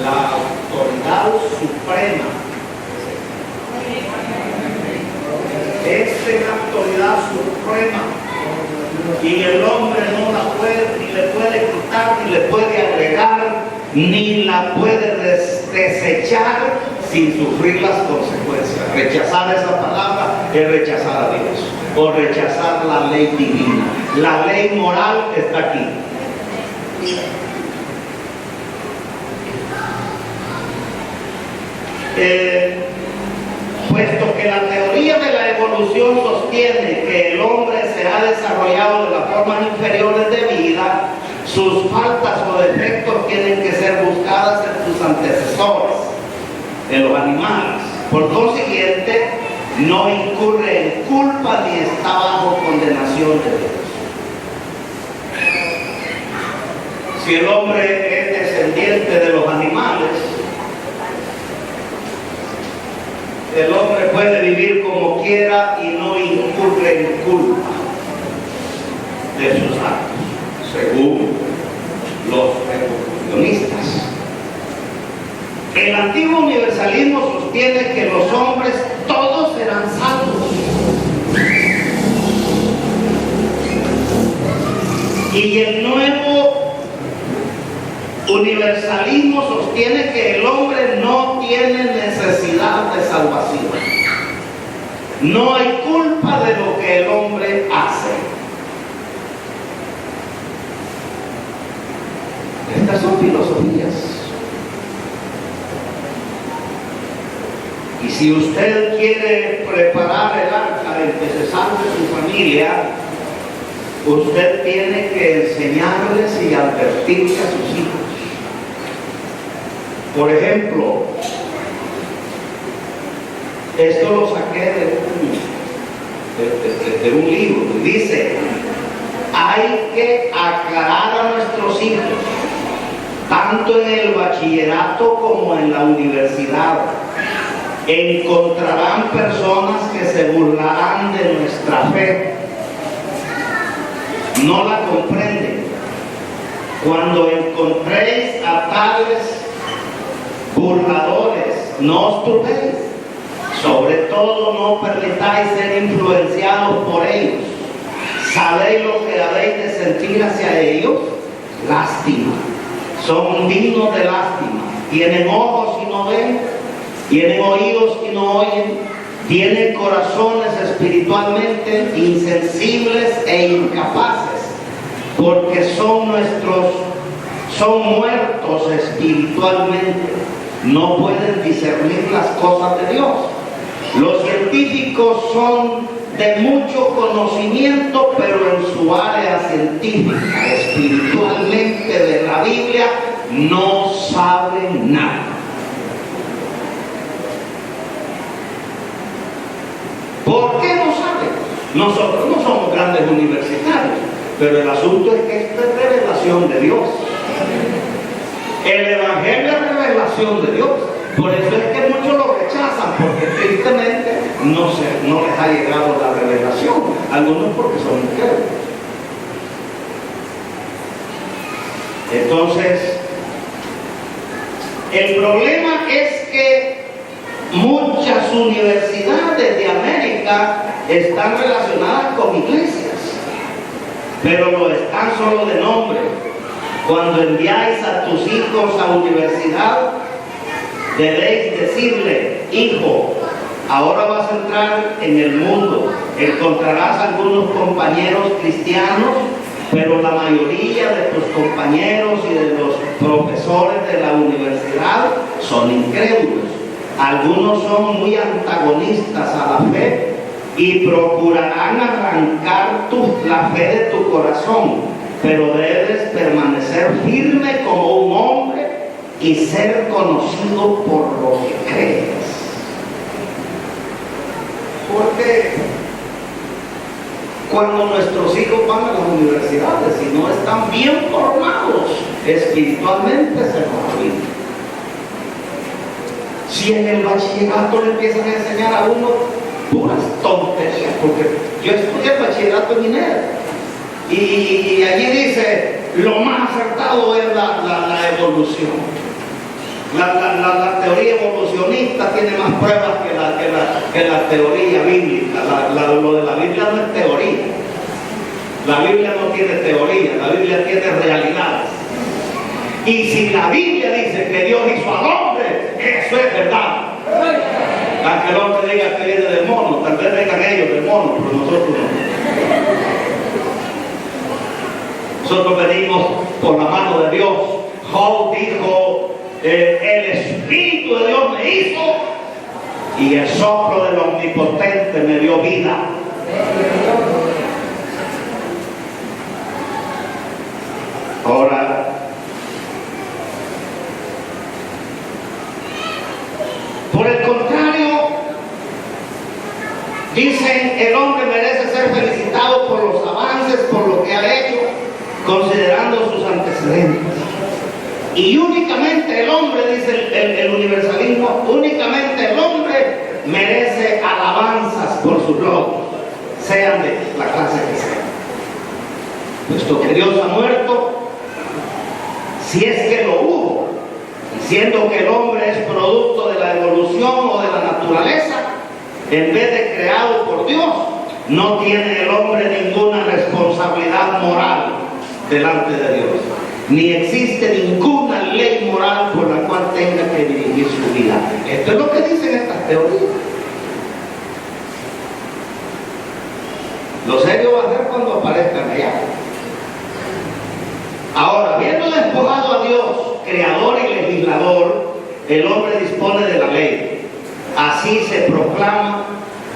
La autoridad suprema es la autoridad suprema y el hombre no la puede, ni le puede quitar, ni le puede agregar, ni la puede desechar sin sufrir las consecuencias. Rechazar esa palabra es rechazar a Dios o rechazar la ley divina. La ley moral está aquí. Puesto que la teoría de la evolución sostiene que el hombre se ha desarrollado de las formas inferiores de vida, sus faltas o defectos tienen que ser buscadas en sus antecesores, en los animales. Por consiguiente, no incurre en culpa ni está bajo condenación de Dios. Si el hombre es descendiente de los animales, el hombre puede vivir como quiera y no incurre en culpa de sus actos, según los evolucionistas. El antiguo universalismo sostiene que los hombres todos serán salvos. Y el nuevo universalismo sostiene que el hombre no tiene necesidad de salvación. No hay culpa de lo que el hombre hace. Estas son filosofías. Y si usted quiere preparar el arca en que se salve su familia, usted tiene que enseñarles y advertirles a sus hijos. Por ejemplo, esto lo saqué de un libro. Dice, hay que aclarar a nuestros hijos, tanto en el bachillerato como en la universidad. Encontrarán personas que se burlarán de nuestra fe. No la comprenden. Cuando encontréis a tales burladores, no os turbéis. Sobre todo no permitáis ser influenciados por ellos. ¿Sabéis lo que habéis de sentir hacia ellos? Lástima. Son dignos de lástima. Tienen ojos y no ven, tienen oídos y no oyen, tienen corazones espiritualmente insensibles e incapaces, porque son muertos espiritualmente. No pueden discernir las cosas de Dios. Los científicos son de mucho conocimiento, pero en su área científica, espiritualmente de la Biblia, no saben nada. ¿Por qué no saben? Nosotros no somos grandes universitarios, pero el asunto es que esto es revelación de Dios. El Evangelio es revelación de Dios. Por eso es que muchos lo rechazan, porque tristemente no les ha llegado la revelación. Algunos porque son incrédulos. Entonces, el problema es que muchas universidades de América están relacionadas con iglesias. pero lo están solo de nombre. Cuando enviáis a tus hijos a universidad, debéis decirle: hijo, ahora vas a entrar en el mundo, encontrarás algunos compañeros cristianos, pero la mayoría de tus compañeros y de los profesores de la universidad son incrédulos. Algunos son muy antagonistas a la fe y procurarán arrancar la fe de tu corazón, pero debes permanecer firme como un hombre y ser conocido por lo que crees. Porque cuando nuestros hijos van a las universidades y no están bien formados espiritualmente, se nos olvida. Si en el bachillerato le empiezan a enseñar a uno puras tonterías, porque yo estudié el bachillerato en INER y allí dice: lo más acertado es la evolución. La teoría evolucionista tiene más pruebas que la teoría bíblica. Lo de la Biblia no es teoría. La Biblia no tiene teoría, la Biblia tiene realidades. Y si la Biblia dice que Dios hizo al hombre, eso es verdad. Aunque el hombre diga que viene del mono, tal vez vengan ellos del mono, pero nosotros no. Nosotros venimos por la mano de Dios. Job dijo: el Espíritu de Dios me hizo y el soplo del Omnipotente me dio vida. Ahora, por el contrario, dicen: el hombre merece ser felicitado por los avances, por lo que ha hecho, considerando sus antecedentes. Y únicamente el hombre, dice el universalismo, únicamente el hombre merece alabanzas por sus logros, sean de la clase que sean. Puesto que Dios ha muerto, si es que lo hubo, siendo que el hombre es producto de la evolución o de la naturaleza, en vez de creado por Dios, no tiene el hombre ninguna responsabilidad moral delante de Dios. Ni existe ninguna ley moral por la cual tenga que dirigir su vida. Esto es lo que dicen estas teorías. Lo serio va a ser cuando aparezcan allá. Ahora, habiendo despojado a Dios, creador y legislador, el hombre dispone de la ley. Así se proclama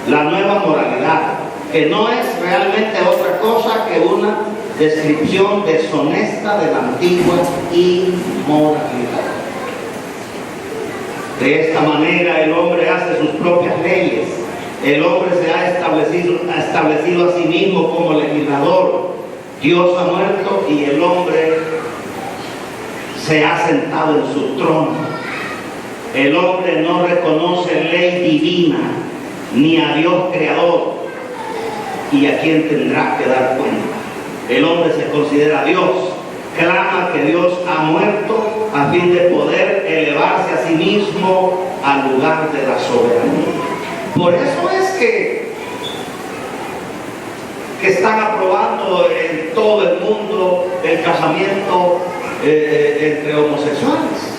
la nueva moralidad, que no es realmente otra cosa que una descripción deshonesta de la antigua inmoralidad. De esta manera el hombre hace sus propias leyes. El hombre se ha establecido a sí mismo como legislador. Dios ha muerto y el hombre se ha sentado en su trono. El hombre no reconoce ley divina ni a Dios creador, y a quien tendrá que dar cuenta. El hombre se considera Dios, clama que Dios ha muerto a fin de poder elevarse a sí mismo al lugar de la soberanía. Por eso es que están aprobando en todo el mundo el casamiento entre homosexuales.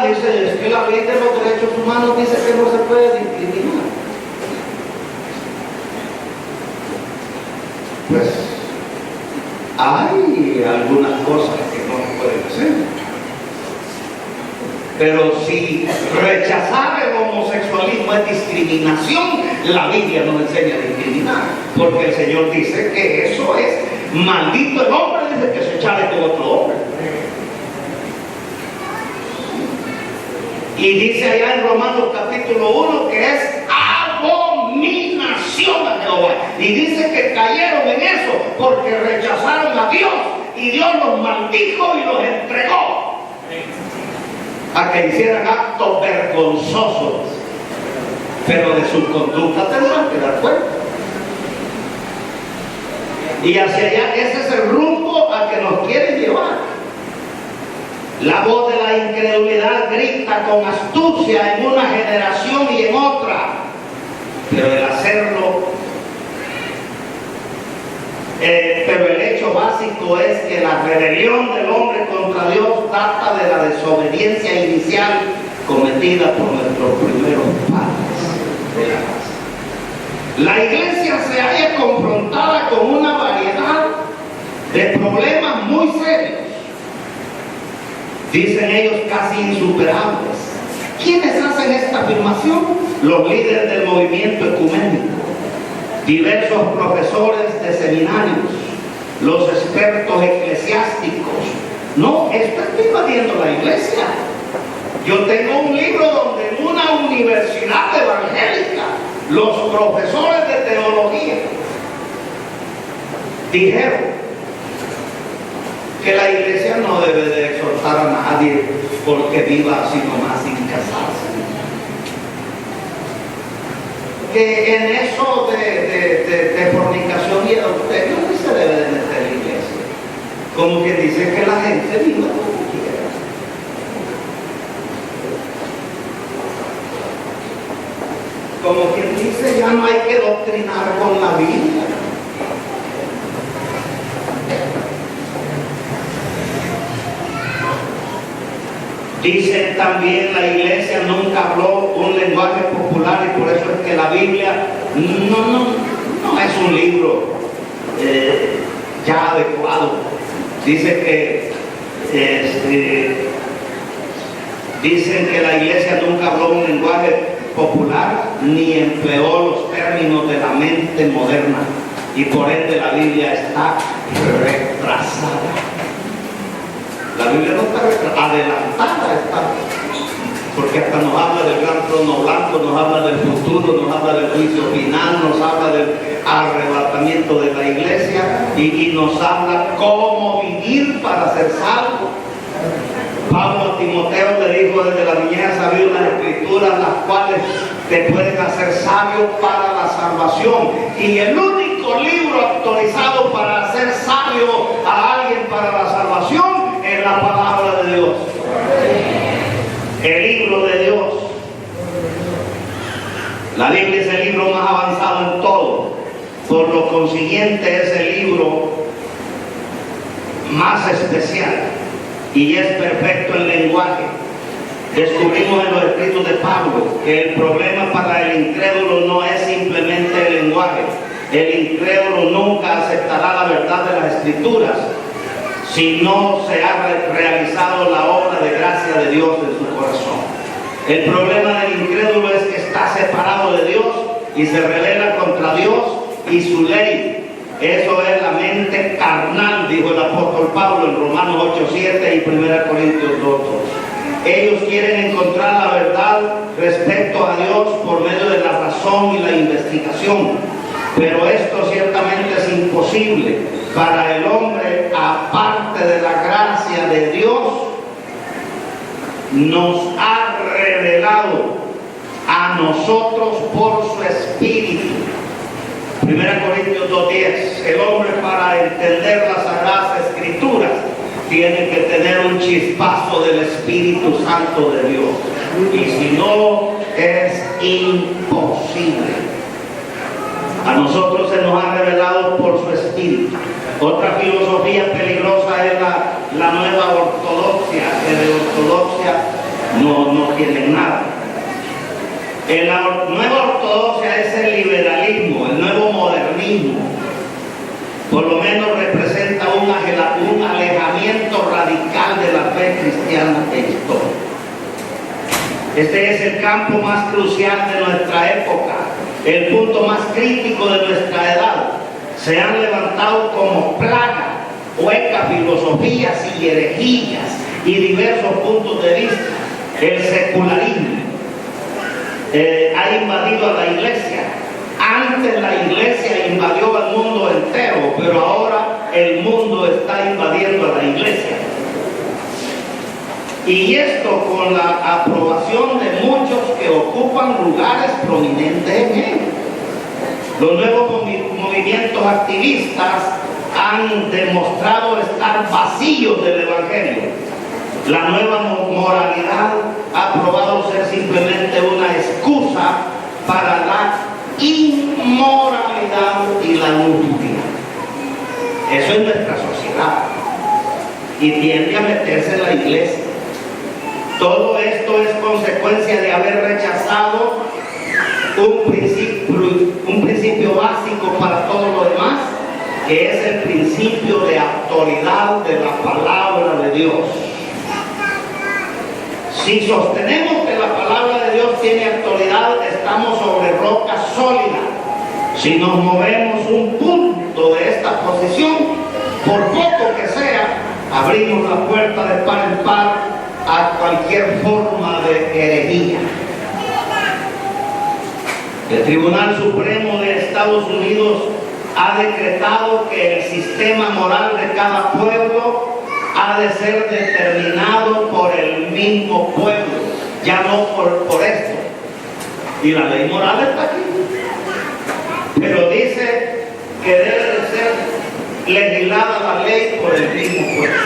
Dice: es que la ley de los derechos humanos dice que no se puede discriminar. Pues hay algunas cosas que no se pueden hacer, pero si rechazar el homosexualismo es discriminación, la Biblia nos enseña a discriminar, porque el Señor dice que eso es maldito el hombre, dice, que se echare con otro hombre. Y dice allá en Romanos capítulo 1 que es abominación a Jehová. Y dice que cayeron en eso porque rechazaron a Dios y Dios los maldijo y los entregó a que hicieran actos vergonzosos. Pero de su conducta tendrán que dar cuenta. Y hacia allá, ese es el rumbo al que nos quieren llevar. La voz de la incredulidad grita con astucia en una generación y en otra, pero el hacerlo Pero el hecho básico es que la rebelión del hombre contra Dios data de la desobediencia inicial cometida por nuestros primeros padres de la casa. La iglesia se halla confrontada con una variedad de problemas muy serios, dicen ellos casi insuperables. ¿Quiénes hacen esta afirmación? Los líderes del movimiento ecuménico, diversos profesores de seminarios, los expertos eclesiásticos. No, esto está invadiendo la iglesia. Yo tengo un libro donde en una universidad evangélica los profesores de teología dijeron que la iglesia no debe de exhortar a nadie porque viva así nomás sin casarse. Que en eso de fornicación y adulterio no se debe de meter la iglesia. Como que dice que la gente viva como quiera. Como quien dice, ya no hay que doctrinar con la Biblia. Dicen también la iglesia nunca habló un lenguaje popular y por eso es que la Biblia no es un libro ya adecuado. Dice que dicen que la iglesia nunca habló un lenguaje popular ni empleó los términos de la mente moderna y por ende la Biblia está retrasada. La Biblia no está adelantada, está, porque hasta nos habla del gran trono blanco, nos habla del futuro, nos habla del juicio final, nos habla del arrebatamiento de la iglesia y nos habla cómo vivir para ser salvo. Pablo a Timoteo le dijo desde la niñez: había unas escrituras las cuales te pueden hacer sabio para la salvación, y el único libro autorizado para hacer sabio a alguien para la salvación es la palabra de Dios, el libro de Dios. La Biblia es el libro más avanzado en todo, por lo consiguiente es el libro más especial y es perfecto en lenguaje. Descubrimos en los escritos de Pablo que el problema para el incrédulo no es simplemente el lenguaje. El incrédulo nunca aceptará la verdad de las escrituras si no se ha realizado la obra de gracia de Dios en su corazón. El problema del incrédulo es que está separado de Dios y se rebela contra Dios y su ley. Eso es la mente carnal, dijo el apóstol Pablo en Romanos 8:7 y 1 Corintios 2:2. Ellos quieren encontrar la verdad respecto a Dios por medio de la razón y la investigación, pero esto ciertamente es imposible para el hombre. Aparte de la gracia de Dios, nos ha revelado a nosotros por su Espíritu. 1 Corintios 2:10. El hombre, para entender las Sagradas Escrituras, tiene que tener un chispazo del Espíritu Santo de Dios, y si no, es imposible. A nosotros se nos ha revelado por su Espíritu. Otra filosofía peligrosa es la nueva ortodoxia, que de ortodoxia no tienen nada. La nueva ortodoxia es el liberalismo, el nuevo modernismo. Por lo menos representa un alejamiento radical de la fe cristiana e histórica. Este es el campo más crucial de nuestra época, el punto más crítico de nuestra edad. Se han levantado como plaga huecas filosofías y herejías y diversos puntos de vista. El secularismo ha invadido a la iglesia. Antes la iglesia invadió al mundo entero, pero ahora el mundo está invadiendo a la iglesia. Y esto con la aprobación de muchos que ocupan lugares prominentes en él. Los nuevos movimientos activistas han demostrado estar vacíos del Evangelio. La nueva moralidad ha probado ser simplemente una excusa para la inmoralidad y la lujuria. y tiende a meterse en la iglesia. Todo esto es consecuencia de haber rechazado un principio básico para todo lo demás, que es el principio de autoridad de la palabra de Dios. Si sostenemos que la palabra de Dios tiene autoridad, estamos sobre roca sólida. Si nos movemos un punto de esta posición, por poco que sea, abrimos la puerta de par en par a cualquier forma de herejía. El Tribunal Supremo de Estados Unidos ha decretado que el sistema moral de cada pueblo ha de ser determinado por el mismo pueblo, ya no por esto. Y la ley moral está aquí. Pero dice que debe de ser legislada la ley por el mismo pueblo.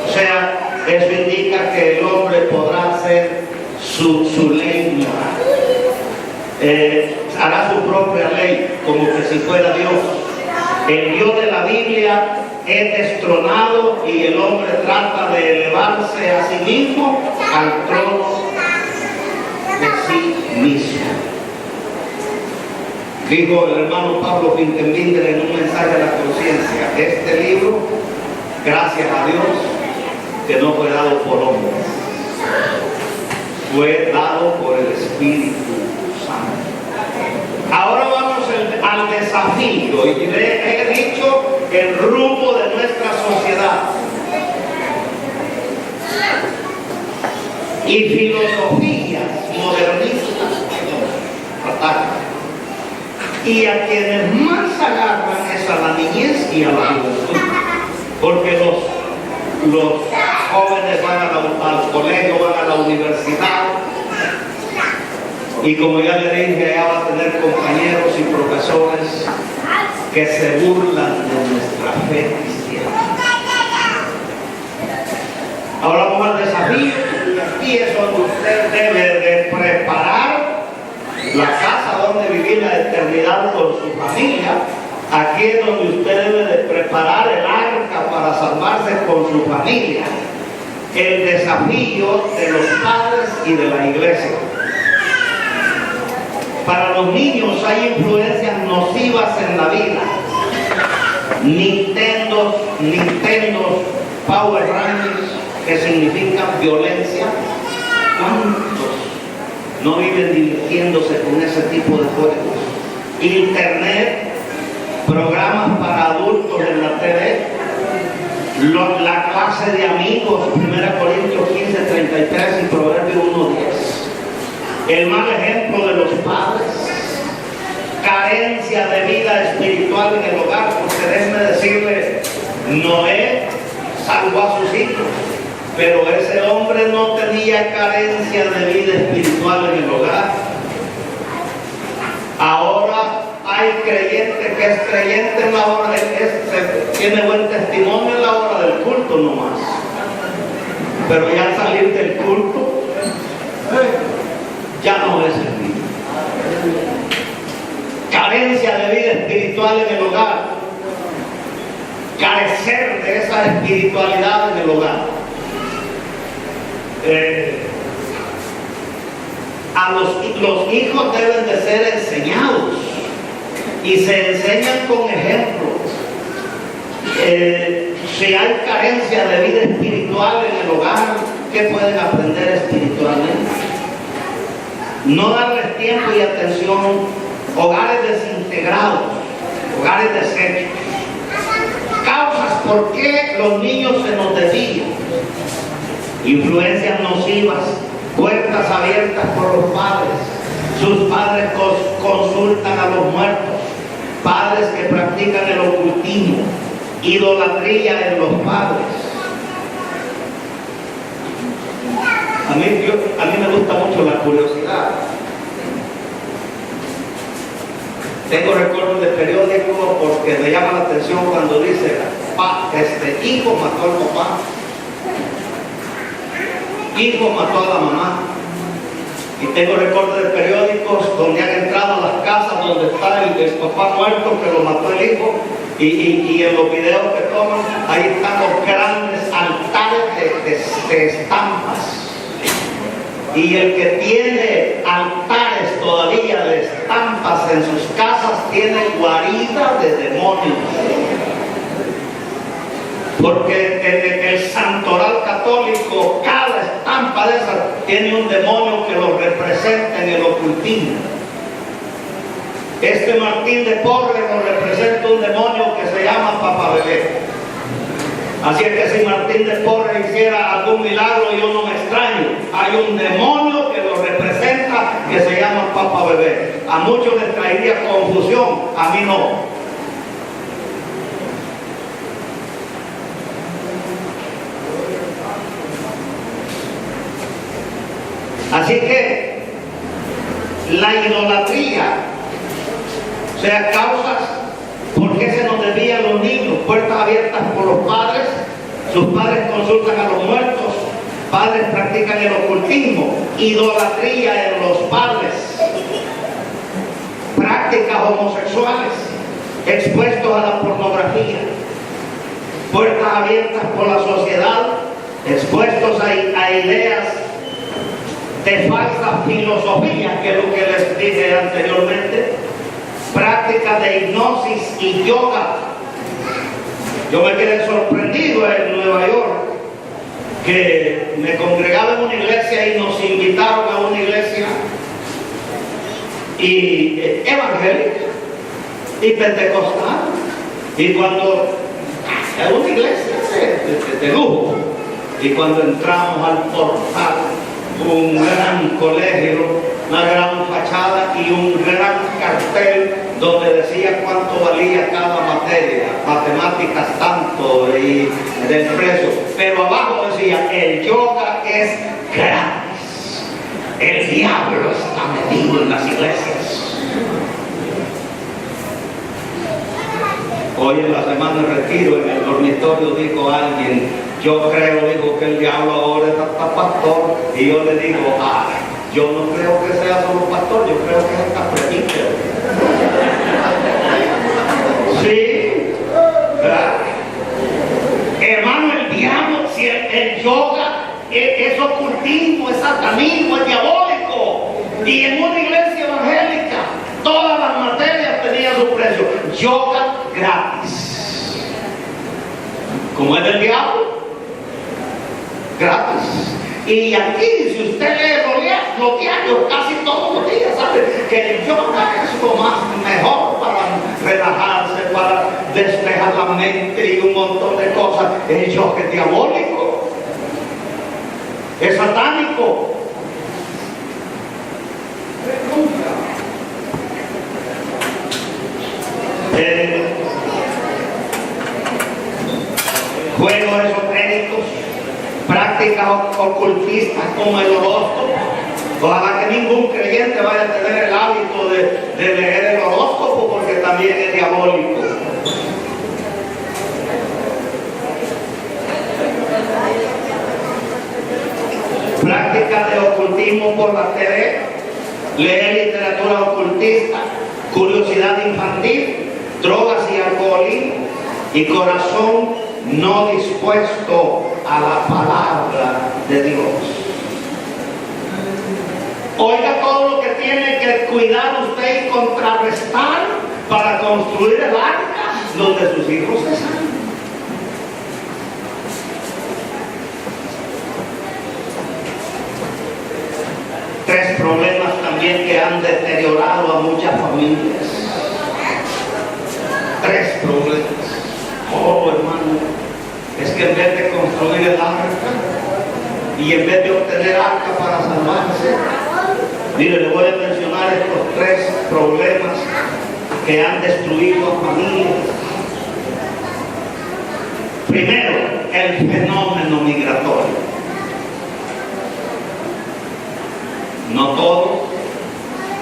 O sea, eso indica que el hombre podrá hacer su ley moral. Hará su propia ley, como que si fuera Dios. El Dios de la Biblia es destronado y el hombre trata de elevarse a sí mismo al trono de sí mismo. Dijo el hermano Pablo Finkenbinder en un mensaje a la conciencia: este libro, gracias a Dios, que no fue dado por hombres, fue dado por el Espíritu Santo. Ahora vamos al desafío, y he dicho el rumbo de nuestra sociedad. Y filosofías modernistas atacan. Y a quienes más agarran es a la niñez y a la juventud, porque los jóvenes van al colegio, van a la universidad, y como ya le dije, ya va a tener compañeros y profesores que se burlan de nuestra fe cristiana. Ahora vamos al desafío, y aquí es donde usted debe de preparar la casa donde vivir la eternidad con su familia. Aquí es donde usted debe de preparar el arca para salvarse con su familia. El desafío de los padres y de la iglesia. Para los niños hay influencias nocivas en la vida. Nintendo, Power Rangers, que significan violencia. ¿Cuántos no viven divirtiéndose con ese tipo de juegos? Internet, programas para adultos en la TV, la clase de amigos, 1 Corintios 15:33 y Proverbios 1:10. El mal ejemplo de los padres, carencia de vida espiritual en el hogar, porque déjenme decirle, Noé salvó a sus hijos, pero ese hombre no tenía carencia de vida espiritual en el hogar. Ahora hay creyente que es creyente en la hora tiene buen testimonio en la hora del culto nomás, pero ya al salir del culto ya no es el mismo. Carencia de vida espiritual en el hogar, carecer de esa espiritualidad en el hogar. Los hijos deben de ser enseñados, y se enseñan con ejemplos. Si hay carencia de vida espiritual en el hogar, ¿qué pueden aprender espiritualmente? No darles tiempo y atención. Hogares desintegrados, hogares deshechos. Causas por qué los niños se nos desvían. Influencias nocivas, puertas abiertas por los padres. Sus padres consultan a los muertos, padres que practican el ocultismo, idolatría en los padres. A mí me gusta mucho la curiosidad. Tengo recuerdos de periódico porque me llama la atención cuando dice, hijo mató al papá, hijo mató a la mamá. Y tengo recuerdos de periódicos donde han entrado a las casas donde está el papá muerto que lo mató el hijo, Y en los videos que toman, ahí están los grandes altares de estampas. Y el que tiene altares todavía de estampas en sus casas tiene guarida de demonios. Porque en el santoral católico, cada estampa de esas tiene un demonio que lo representa en el ocultismo. Este Martín de Porres lo representa un demonio que se llama Papá Bebé. Así es que si Martín de Porres hiciera algún milagro, yo no me extraño. Hay un demonio que lo representa que se llama Papá Bebé. A muchos les traería confusión, a mí no. Así que la idolatría, o sea, causas por qué se nos desvían los niños, puertas abiertas por los padres, sus padres consultan a los muertos, padres practican el ocultismo, idolatría en los padres, prácticas homosexuales, expuestos a la pornografía, puertas abiertas por la sociedad, expuestos a ideas de falsa filosofía, que es lo que les dije anteriormente, prácticas de hipnosis y yoga. Yo me quedé sorprendido en Nueva York, que me congregaba en una iglesia y nos invitaron a una iglesia evangélica y pentecostal, y cuando es una iglesia de lujo, y cuando entramos al portal, un gran colegio, una gran fachada y un gran cartel donde decía cuánto valía cada materia, matemáticas tanto y del precio, pero abajo decía el yoga es gratis, el diablo está metido en las iglesias. Hoy en la semana de retiro en el dormitorio dijo alguien, yo creo, digo, que el diablo ahora está pastor, y yo le digo, yo no creo que sea solo pastor, yo creo que es hasta predicador. Sí, ¿verdad? Hermano, el diablo, si el yoga es ocultismo, es satanismo, es diabólico, y en una iglesia evangélica todas las materias tenían su precio, yoga gratis, como es del diablo, gratis. Y aquí, si usted lee los diarios casi todos los días, sabe que el yoga es lo más mejor para relajarse, para despejar la mente y un montón de cosas. El yoga es diabólico, es satánico. Juegos esotéricos, prácticas ocultistas como el horóscopo. Ojalá que ningún creyente vaya a tener el hábito de leer el horóscopo, porque también es diabólico. Prácticas de ocultismo por la TV, leer literatura ocultista, curiosidad infantil, drogas y alcoholismo, y corazón no dispuesto a la palabra de Dios. Oiga todo lo que tiene que cuidar usted y contrarrestar para construir el arca donde sus hijos se salven. Tres problemas también que han deteriorado a muchas familias. Tres problemas. Oh, hermano, es que en vez de construir el arca y en vez de obtener arca para salvarse, mire, le voy a mencionar estos tres problemas que han destruido a familias. Primero, el fenómeno migratorio. No todos.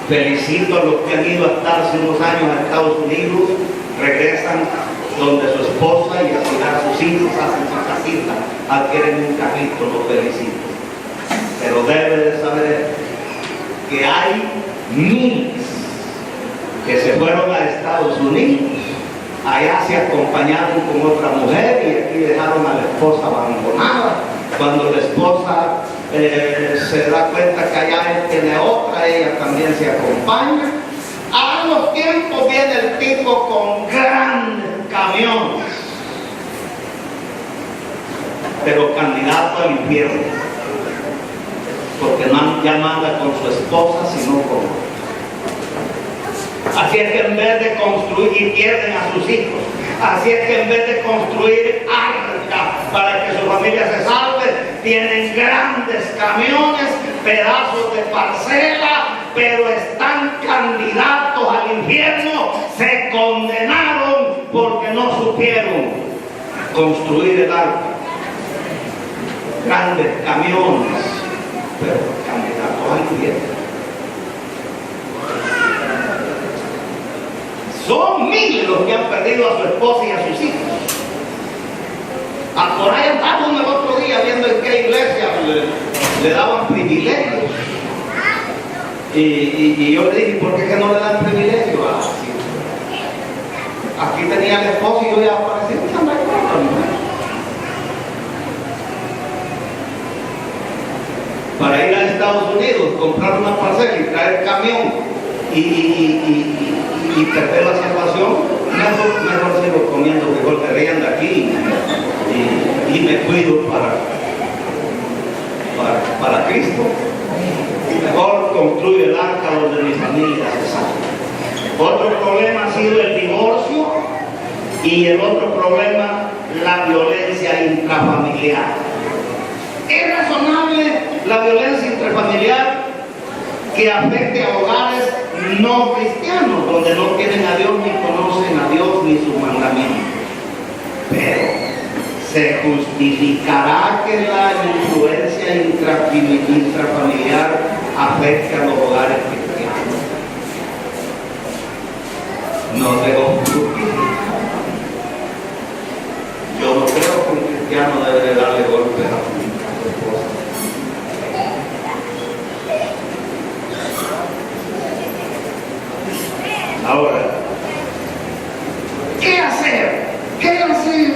Felicito a los que han ido a estar hace unos años a Estados Unidos, regresan donde su esposa y a cuidar a sus hijos, hacen su casita, adquieren un carrito, los felicito. Pero debe de saber que hay miles que se fueron a Estados Unidos allá se acompañaron con otra mujer y aquí dejaron a la esposa abandonada. Cuando la esposa se da cuenta que allá él tiene otra, ella también se acompaña. A los tiempos viene el tipo con grandes camiones, pero candidato al infierno, porque ya no anda con su esposa, sino con... Así es que en vez de construir, y pierden a sus hijos, así es que en vez de construir arca para que su familia se salve, tienen grandes camiones, pedazos de parcela, pero están candidatos al infierno. Se condenaron porque no supieron construir el arca. Grandes camiones, pero candidatos al infierno. Son miles los que han perdido a su esposa y a sus hijos. Por ahí andamos el otro día viendo en qué iglesia le daban privilegios. Y yo le dije, ¿por qué que no le dan privilegios? Aquí tenía el esposo y yo ya aparecí. Para ir a Estados Unidos, comprar una parcela y traer camión y perder la salvación, mejor sigo comiendo frijol de rienda aquí y me cuido para Cristo. Mejor construye el arca donde mi familia se salve. Otro problema ha sido el divorcio y el otro problema, la violencia intrafamiliar. ¿Es razonable la violencia intrafamiliar que afecte a hogares no cristianos, donde no tienen a Dios, ni conocen a Dios, ni su mandamiento? Pero ¿se justificará que la influencia intrafamiliar afecte a los hogares cristianos? No se justifica. Yo no creo que un cristiano debe darle golpes a su esposa. Ahora, ¿qué hacer? ¿Qué hacer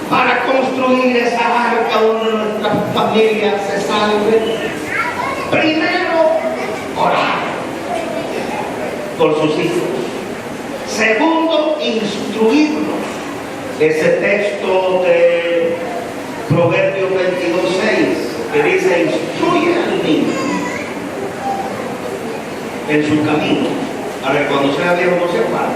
para construir esa arca donde nuestra familia se salve? Primero, orar por sus hijos. Segundo, instruirlos. Ese texto de Proverbios 22:6 que dice: instruye al niño en su camino, a ver, cuando sea viejo no se para.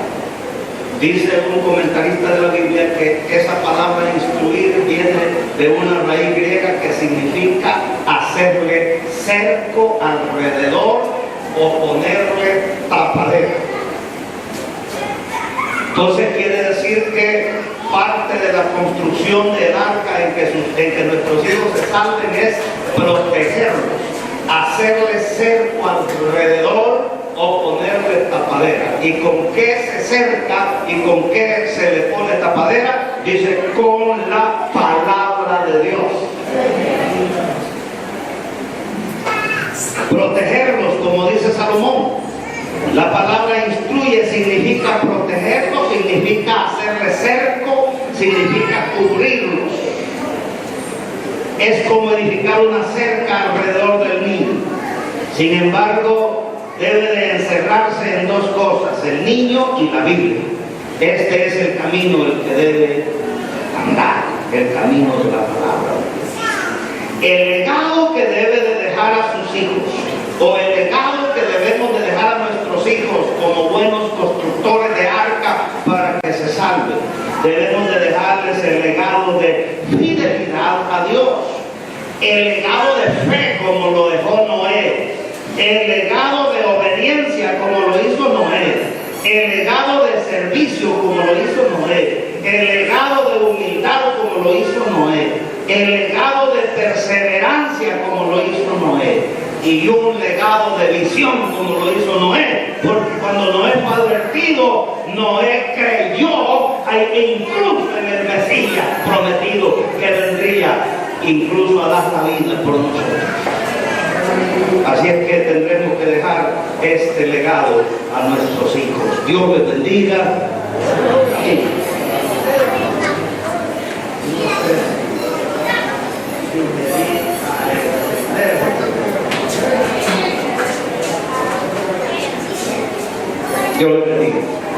Dice un comentarista de la Biblia que esa palabra instruir viene de una raíz griega que significa hacerle cerco alrededor o ponerle tapadera. Entonces quiere decir que parte de la construcción del arca en que nuestros hijos se salven es protegerlos, hacerles cerco alrededor o ponerle tapadera. ¿Y con qué se cerca y con qué se le pone tapadera? Dice: con la palabra de Dios. Protegerlos, como dice Salomón. La palabra instruye significa protegerlos, significa hacerle cerco, significa cubrirlos. Es como edificar una cerca alrededor del niño. Sin embargo, debe de encerrarse en dos cosas: el niño y la Biblia. Este es el camino el que debe andar, el camino de la palabra. El legado que debe de dejar a sus hijos, o el legado que debemos de dejar a nuestros hijos como buenos constructores de arca para que se salven, debemos de dejarles el legado de fidelidad a Dios, el legado de fe como lo dejó Noé, el legado de obediencia como lo hizo Noé, el legado de servicio como lo hizo Noé, el legado de humildad como lo hizo Noé, el legado de perseverancia como lo hizo Noé, y un legado de visión como lo hizo Noé, porque cuando Noé fue advertido, Noé creyó incluso en el Mesías prometido que vendría incluso a dar la vida por nosotros. Así es que tendremos que dejar este legado a nuestros hijos. Dios les bendiga. ¿Quién? Yo lo bendigo.